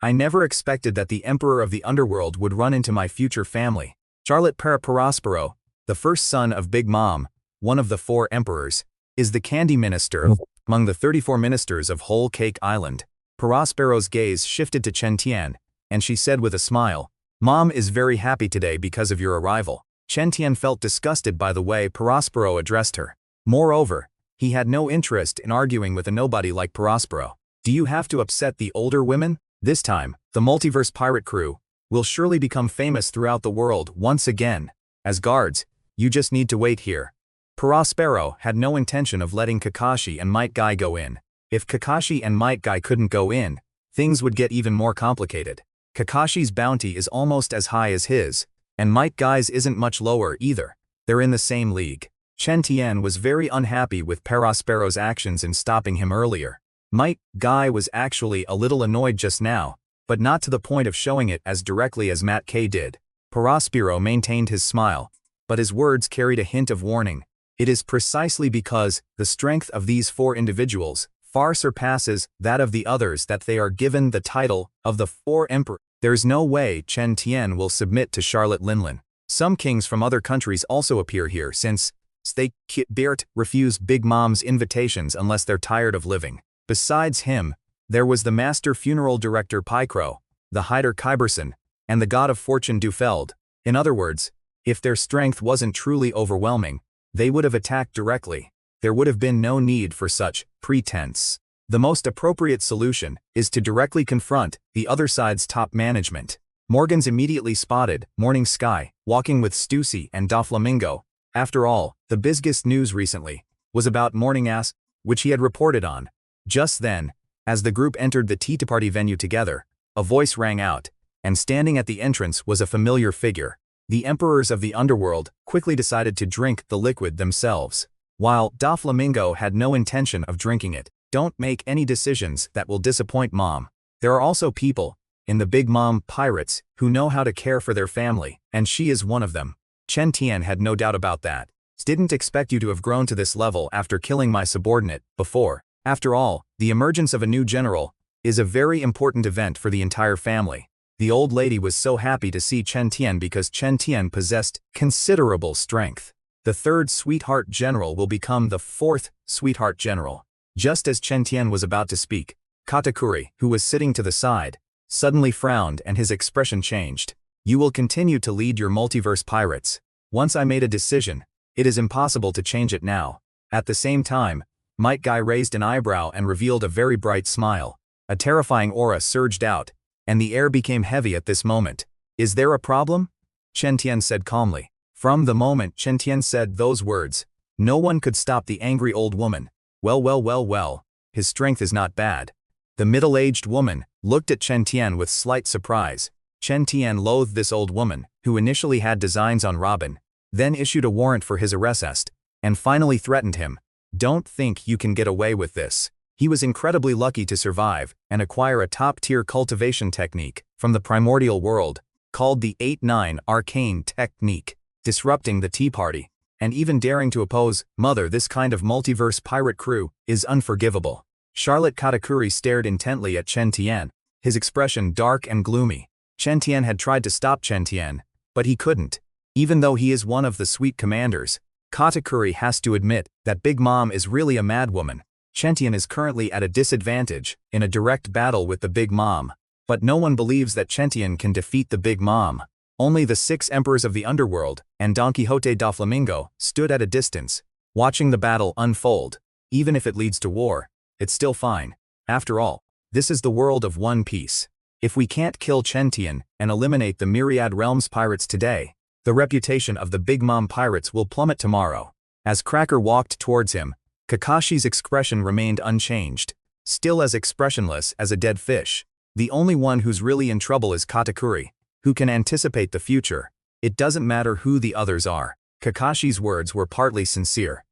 I never expected that the Emperor of the Underworld would run into my future family. Charlotte Prospero, the first son of Big Mom, one of the 4 emperors, is the candy minister among the 34 ministers of Whole Cake Island. Prospero's gaze shifted to Chen Tian, and she said with a smile, "Mom is very happy today because of your arrival." Chen Tian felt disgusted by the way Prospero addressed her. Moreover, he had no interest in arguing with a nobody like Prospero. Do you have to upset the older women? This time, the multiverse pirate crew will surely become famous throughout the world once again. As guards, you just need to wait here. Prospero had no intention of letting Kakashi and Might Guy go in. If Kakashi and Might Guy couldn't go in, things would get even more complicated. Kakashi's bounty is almost as high as his, and Might Guy's isn't much lower either. They're in the same league. Chen Tian was very unhappy with Prospero's actions in stopping him earlier. Might Guy was actually a little annoyed just now, but not to the point of showing it as directly as Matt K did. Prospero maintained his smile, but his words carried a hint of warning. It is precisely because the strength of these 4 individuals far surpasses that of the others that they are given the title of the 4 emperors. There's no way Chen Tian will submit to Charlotte Linlin. Some kings from other countries also appear here since they can't refuse Big Mom's invitations unless they're tired of living. Besides him, there was the master funeral director Pycro, the hider Kyberson, and the god of fortune Dufeld. In other words, if their strength wasn't truly overwhelming, they would have attacked directly. There would have been no need for such pretense. The most appropriate solution is to directly confront the other side's top management. Morgans immediately spotted Morning Sky walking with Stussy and Doflamingo. After all, the biggest news recently was about Morning Ass, which he had reported on. Just then, as the group entered the tea party venue together, a voice rang out, and standing at the entrance was a familiar figure. The emperors of the underworld quickly decided to drink the liquid themselves, while Doflamingo had no intention of drinking it. Don't make any decisions that will disappoint mom. There are also people in the Big Mom pirates who know how to care for their family, and she is one of them. Chen Tian had no doubt about that. Didn't expect you to have grown to this level after killing my subordinate before. After all, the emergence of a new general is a very important event for the entire family. The old lady was so happy to see Chen Tian because Chen Tian possessed considerable strength. The third sweetheart general will become the fourth sweetheart general. Just as Chen Tian was about to speak, Katakuri, who was sitting to the side, suddenly frowned and his expression changed. You will continue to lead your multiverse pirates. Once I made a decision, it is impossible to change it now. At the same time, Might Guy raised an eyebrow and revealed a very bright smile. A terrifying aura surged out, and the air became heavy at this moment. Is there a problem? Chen Tian said calmly. From the moment Chen Tian said those words, no one could stop the angry old woman. Well, his strength is not bad. The middle-aged woman looked at Chen Tian with slight surprise. Chen Tian loathed this old woman, who initially had designs on Robin, then issued a warrant for his arrest, and finally threatened him. Don't think you can get away with this. He was incredibly lucky to survive and acquire a top-tier cultivation technique from the primordial world, called the 8-9 arcane technique, disrupting the tea party, and even daring to oppose Mother. This kind of multiverse pirate crew is unforgivable. Charlotte Katakuri stared intently at Chen Tian, his expression dark and gloomy. Chen Tian had tried to stop Chen Tian, but he couldn't. Even though he is one of the sweet commanders, Katakuri has to admit that Big Mom is really a madwoman. Chen Tian is currently at a disadvantage in a direct battle with the Big Mom, but no one believes that Chen Tian can defeat the Big Mom. Only the 6 emperors of the underworld and Don Quixote da Flamingo stood at a distance, watching the battle unfold. Even if it leads to war, it's still fine. After all, this is the world of One Piece. If we can't kill Chen Tian and eliminate the Myriad Realms pirates today, the reputation of the Big Mom pirates will plummet tomorrow. As Cracker walked towards him, Kakashi's expression remained unchanged, still as expressionless as a dead fish. The only one who's really in trouble is Katakuri, who can anticipate the future. It doesn't matter who the others are. Kakashi's words were partly sincere,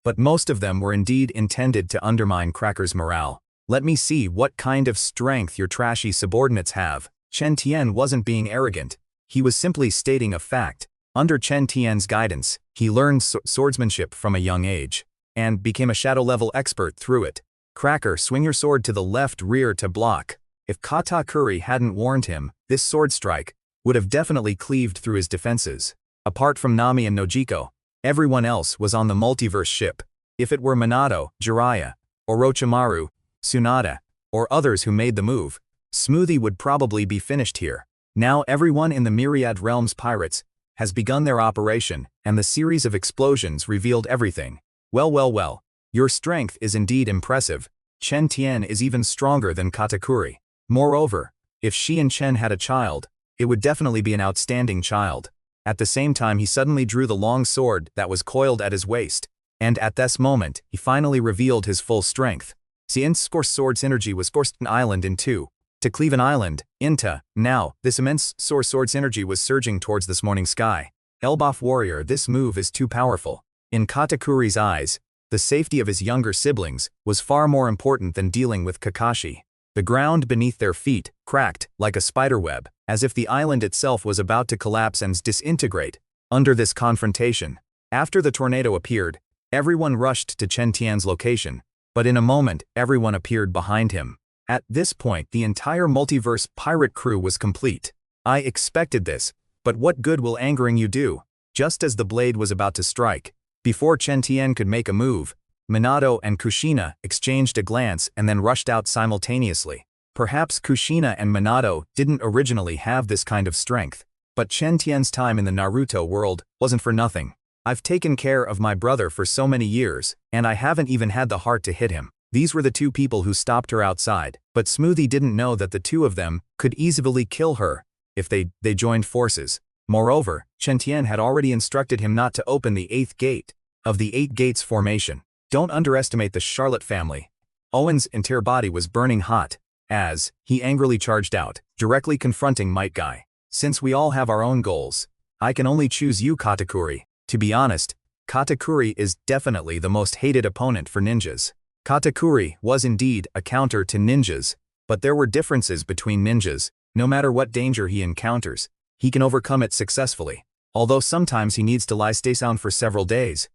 but most of them were indeed intended to undermine Cracker's morale. Let me see what kind of strength your trashy subordinates have. Chen Tian wasn't being arrogant. He was simply stating a fact. Under Chen Tian's guidance, he learned swordsmanship from a young age, and became a shadow-level expert through it. Cracker, swing your sword to the left rear to block. If Katakuri hadn't warned him, this sword strike would have definitely cleaved through his defenses. Apart from Nami and Nojiko, everyone else was on the multiverse ship. If it were Minato, Jiraiya, Orochimaru, Tsunade, or others who made the move, Smoothie would probably be finished here. Now everyone in the Myriad Realms pirates has begun their operation, and the series of explosions revealed everything. Well, your strength is indeed impressive. Chen Tian is even stronger than Katakuri. Moreover, if she and Chen had a child, it would definitely be an outstanding child. At the same time, he suddenly drew the long sword that was coiled at his waist, and at this moment, he finally revealed his full strength. Xian's sword synergy was forced an island in two. To cleave an island, into, now, this immense sword synergy was surging towards this morning sky. Elbaf warrior, this move is too powerful. In Katakuri's eyes, the safety of his younger siblings was far more important than dealing with Kakashi. The ground beneath their feet cracked like a spiderweb, as if the island itself was about to collapse and disintegrate under this confrontation. After the tornado appeared, everyone rushed to Chen Tian's location, but in a moment everyone appeared behind him. At this point, the entire multiverse pirate crew was complete. I expected this, but what good will angering you do? Just as the blade was about to strike, before Chen Tian could make a move, Minato and Kushina exchanged a glance and then rushed out simultaneously. Perhaps Kushina and Minato didn't originally have this kind of strength, but Chen Tian's time in the Naruto world wasn't for nothing. I've taken care of my brother for so many years, and I haven't even had the heart to hit him. These were the two people who stopped her outside, but Smoothie didn't know that the two of them could easily kill her if they joined forces. Moreover, Chen Tian had already instructed him not to open the 8th gate of the 8 Gates formation. Don't underestimate the Charlotte family. Owen's entire body was burning hot as he angrily charged out, directly confronting Might Guy. Since we all have our own goals, I can only choose you, Katakuri. To be honest, Katakuri is definitely the most hated opponent for ninjas. Katakuri was indeed a counter to ninjas, but there were differences between ninjas. No matter what danger he encounters, he can overcome it successfully, although sometimes he needs to lie down for several days.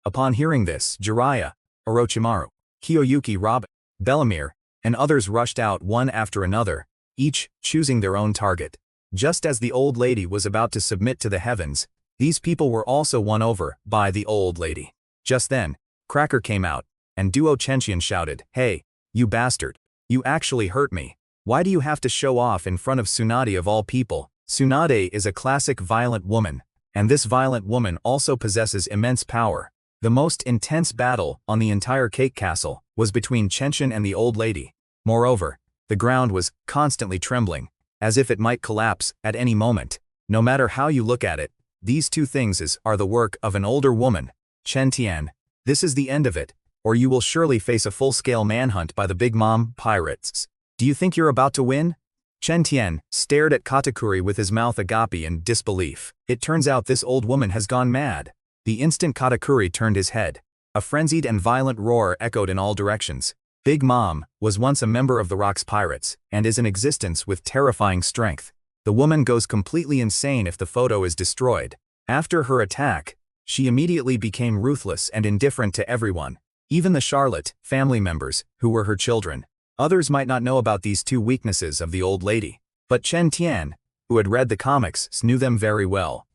Upon hearing this, Jiraiya, Orochimaru, Kiyoyuki, Robin, Bellamere, and others rushed out one after another, each choosing their own target. Just as the old lady was about to submit to the heavens, these people were also won over by the old lady. Just then, Cracker came out, and Duo Chen Tian shouted, "Hey, you bastard. You actually hurt me. Why do you have to show off in front of Tsunade of all people?" Tsunade is a classic violent woman, and this violent woman also possesses immense power. The most intense battle on the entire Cake Castle was between Chen Tian and the old lady. Moreover, the ground was constantly trembling, as if it might collapse at any moment. No matter how you look at it, these two things are the work of an older woman. Chen Tian, this is the end of it, or you will surely face a full-scale manhunt by the Big Mom pirates. Do you think you're about to win? Chen Tian stared at Katakuri with his mouth agape in disbelief. It turns out this old woman has gone mad. The instant Katakuri turned his head, a frenzied and violent roar echoed in all directions. Big Mom was once a member of the Rocks Pirates and is in existence with terrifying strength. The woman goes completely insane if the photo is destroyed. After her attack, she immediately became ruthless and indifferent to everyone, even the Charlotte family members who were her children. Others might not know about these two weaknesses of the old lady, but Chen Tian, who had read the comics, knew them very well.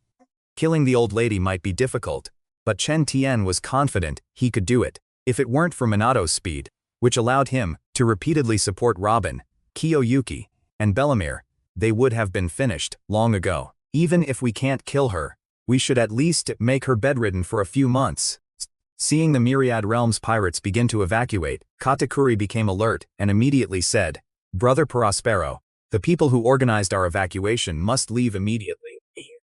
Killing the old lady might be difficult, but Chen Tian was confident he could do it. If it weren't for Minato's speed, which allowed him to repeatedly support Robin, Kiyoyuki, and Bellamere, they would have been finished long ago. Even if we can't kill her, we should at least make her bedridden for a few months. Seeing the Myriad Realms pirates begin to evacuate, Katakuri became alert and immediately said, "Brother Prospero, the people who organized our evacuation must leave immediately.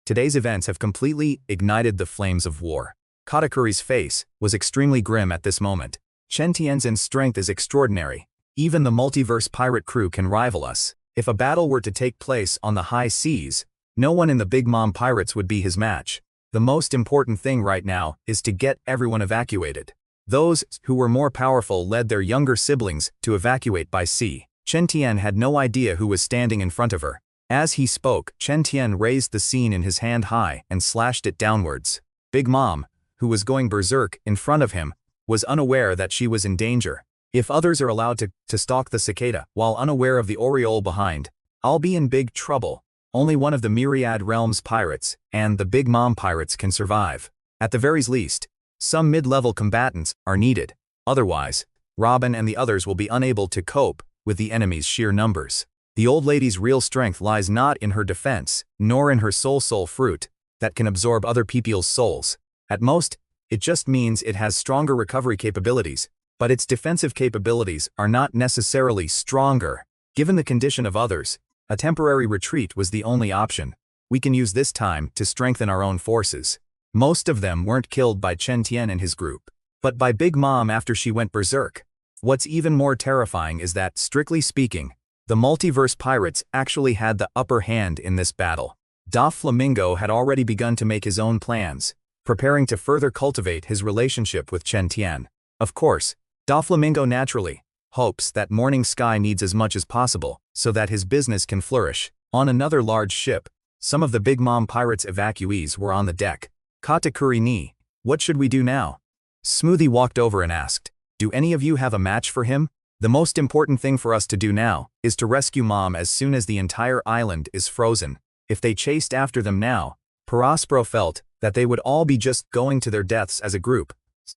Today's events have completely ignited the flames of war." Katakuri's face was extremely grim at this moment. Chen Tian's strength is extraordinary. Even the multiverse pirate crew can rival us. If a battle were to take place on the high seas, no one in the Big Mom pirates would be his match. The most important thing right now is to get everyone evacuated. Those who were more powerful led their younger siblings to evacuate by sea. Chen Tian had no idea who was standing in front of her. As he spoke, Chen Tian raised the scene in his hand high and slashed it downwards. Big Mom, who was going berserk in front of him, was unaware that she was in danger. If others are allowed to stalk the cicada while unaware of the Oriole behind, I'll be in big trouble. Only one of the Myriad Realms pirates and the Big Mom pirates can survive. At the very least, some mid-level combatants are needed. Otherwise, Robin and the others will be unable to cope with the enemy's sheer numbers. The old lady's real strength lies not in her defense, nor in her soul fruit that can absorb other people's souls. At most, it just means it has stronger recovery capabilities, but its defensive capabilities are not necessarily stronger. Given the condition of others, a temporary retreat was the only option. We can use this time to strengthen our own forces. Most of them weren't killed by Chen Tian and his group, but by Big Mom after she went berserk. What's even more terrifying is that, strictly speaking, the multiverse pirates actually had the upper hand in this battle. Doflamingo had already begun to make his own plans, preparing to further cultivate his relationship with Chen Tian. Of course, Doflamingo naturally hopes that Morning Sky needs as much as possible so that his business can flourish. On another large ship, some of the Big Mom pirates' evacuees were on the deck. "Katakuri ni, what should we do now?" Smoothie walked over and asked, "Do any of you have a match for him? The most important thing for us to do now is to rescue Mom as soon as the entire island is frozen. If they chased after them now, Prospero felt that they would all be just going to their deaths as a group,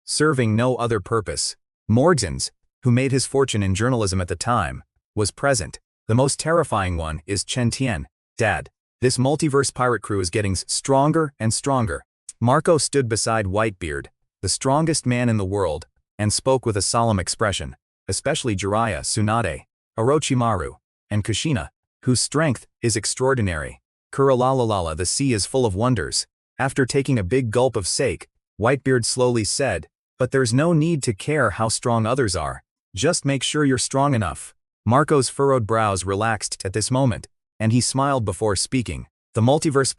serving no other purpose." Morgans, who made his fortune in journalism at the time, was present. "The most terrifying one is Chen Tian. Dad, this multiverse pirate crew is getting stronger and stronger." Marco stood beside Whitebeard, the strongest man in the world, and spoke with a solemn expression, especially Jiraiya, Tsunade, Orochimaru, and Kushina, whose strength is extraordinary. "Kuralalala, the sea is full of wonders." After taking a big gulp of sake, Whitebeard slowly said, "But there's no need to care how strong others are. Just make sure you're strong enough." Marco's furrowed brows relaxed at this moment, and he smiled before speaking. "The multiverse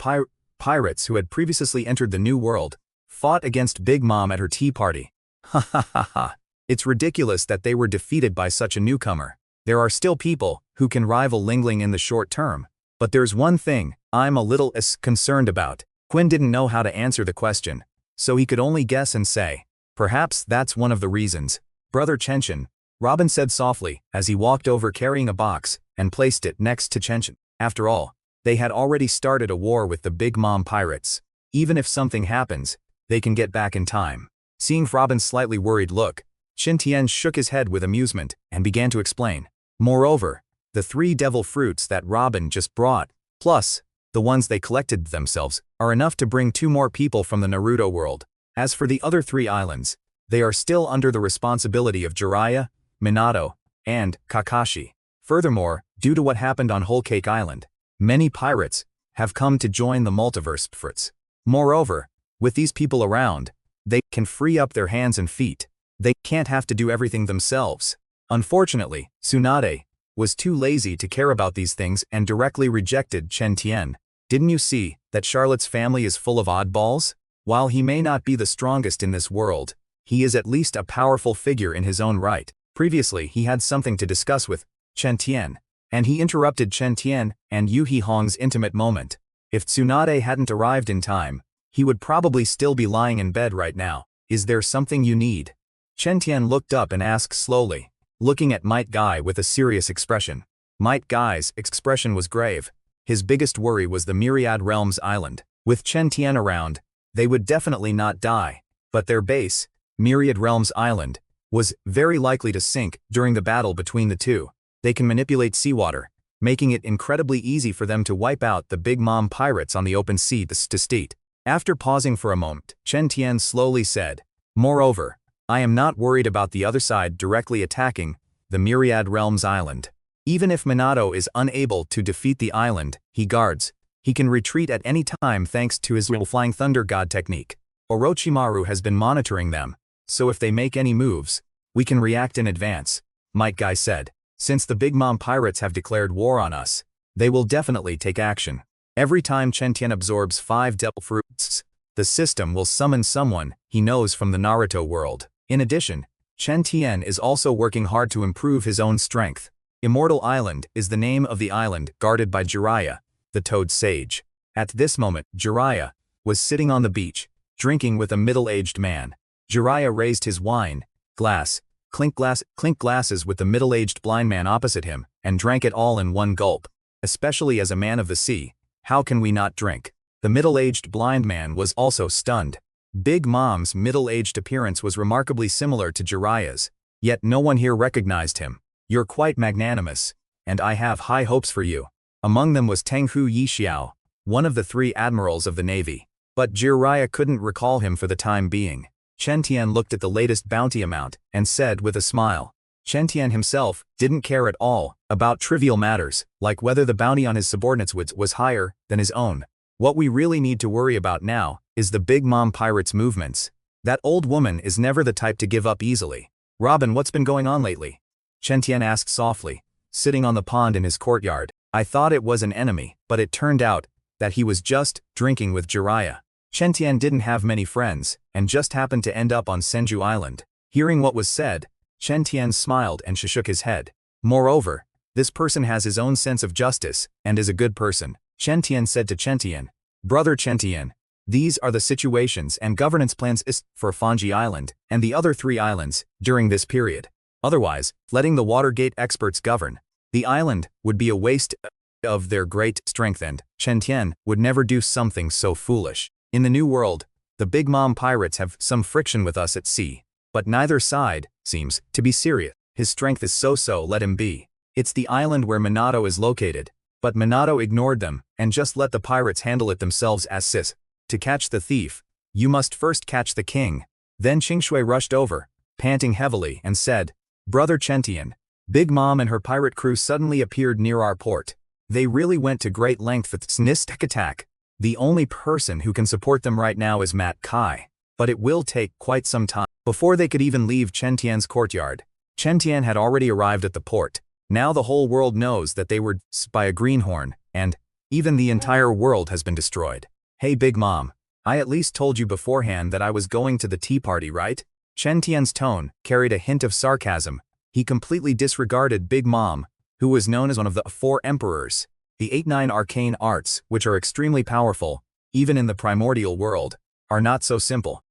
pirates who had previously entered the New World, fought against Big Mom at her tea party. Ha ha ha ha. It's ridiculous that they were defeated by such a newcomer. There are still people who can rival Ling Ling in the short term. But there's one thing I'm a little concerned about. Quinn didn't know how to answer the question, so he could only guess and say, perhaps that's one of the reasons. Brother Chen Tian, Robin said softly as he walked over carrying a box and placed it next to Chen Tian. After all, they had already started a war with the Big Mom pirates. Even if something happens, they can get back in time. Seeing Robin's slightly worried look, Chen Tian shook his head with amusement and began to explain. Moreover, the 3 devil fruits that Robin just brought, plus the ones they collected themselves, are enough to bring 2 more people from the Naruto world. As for the other 3 islands, they are still under the responsibility of Jiraiya, Minato, and Kakashi. Furthermore, due to what happened on Whole Cake Island, many pirates have come to join the multiverse fruits. Moreover, with these people around, they can free up their hands and feet. They can't have to do everything themselves. Unfortunately, Tsunade was too lazy to care about these things and directly rejected Chen Tian. Didn't you see that Charlotte's family is full of oddballs? While he may not be the strongest in this world, he is at least a powerful figure in his own right. Previously he had something to discuss with Chen Tian, and he interrupted Chen Tian and Yu He Hong's intimate moment. If Tsunade hadn't arrived in time, he would probably still be lying in bed right now. Is there something you need? Chen Tian looked up and asked slowly, looking at Might Guy with a serious expression. Might Guy's expression was grave. His biggest worry was the Myriad Realms Island. With Chen Tian around, they would definitely not die, but their base, Myriad Realms Island, was very likely to sink during the battle between the two. They can manipulate seawater, making it incredibly easy for them to wipe out the Big Mom pirates on the open sea to state. After pausing for a moment, Chen Tian slowly said, moreover, I am not worried about the other side directly attacking the Myriad Realms Island. Even if Minato is unable to defeat the island he guards, he can retreat at any time thanks to his Flying Thunder God technique. Orochimaru has been monitoring them, so if they make any moves, we can react in advance, Might Guy said. Since the Big Mom pirates have declared war on us, they will definitely take action. Every time Chen Tian absorbs 5 devil fruits, the system will summon someone he knows from the Naruto world. In addition, Chen Tian is also working hard to improve his own strength. Immortal Island is the name of the island guarded by Jiraiya, the Toad Sage. At this moment, Jiraiya was sitting on the beach, drinking with a middle-aged man. Jiraiya raised his wine glass, clink glasses with the middle-aged blind man opposite him, and drank it all in one gulp. Especially as a man of the sea, how can we not drink? The middle-aged blind man was also stunned. Big Mom's middle-aged appearance was remarkably similar to Jiraiya's, yet no one here recognized him. You're quite magnanimous, and I have high hopes for you. Among them was Tenghu Yixiao, one of the 3 admirals of the navy. But Jiraiya couldn't recall him for the time being. Chen Tian looked at the latest bounty amount and said with a smile. Chen Tian himself didn't care at all about trivial matters, like whether the bounty on his subordinates was higher than his own. What we really need to worry about now is the Big Mom pirates' movements. That old woman is never the type to give up easily. Robin, what's been going on lately? Chen Tian asked softly, sitting on the pond in his courtyard. I thought it was an enemy, but it turned out that he was just drinking with Jiraiya. Chen Tian didn't have many friends, and just happened to end up on Senju Island. Hearing what was said, Chen Tian smiled and shook his head. Moreover, this person has his own sense of justice, and is a good person. Chen Tian said to Chen Tian, Brother Chen Tian, these are the situations and governance plans for Fanji Island and the other 3 islands during this period. Otherwise, letting the Watergate experts govern the island would be a waste of their great strength, and Chen Tian would never do something so foolish. In the New World, the Big Mom pirates have some friction with us at sea, but neither side seems to be serious. His strength is so-so, let him be. It's the island where Minato is located, but Minato ignored them and just let the pirates handle it themselves as sis. To catch the thief, you must first catch the king. Then Qingshui rushed over, panting heavily, and said, Brother Chen Tian, Big Mom and her pirate crew suddenly appeared near our port. They really went to great length for this attack. The only person who can support them right now is Matt Kai, but it will take quite some time. Before they could even leave Chen Tian's courtyard, Chen Tian had already arrived at the port. Now the whole world knows that they were by a greenhorn, and even the entire world has been destroyed. Hey Big Mom, I at least told you beforehand that I was going to the tea party, right? Chen Tian's tone carried a hint of sarcasm. He completely disregarded Big Mom, who was known as one of the 4 emperors. The 8-9 arcane arts, which are extremely powerful, even in the primordial world, are not so simple.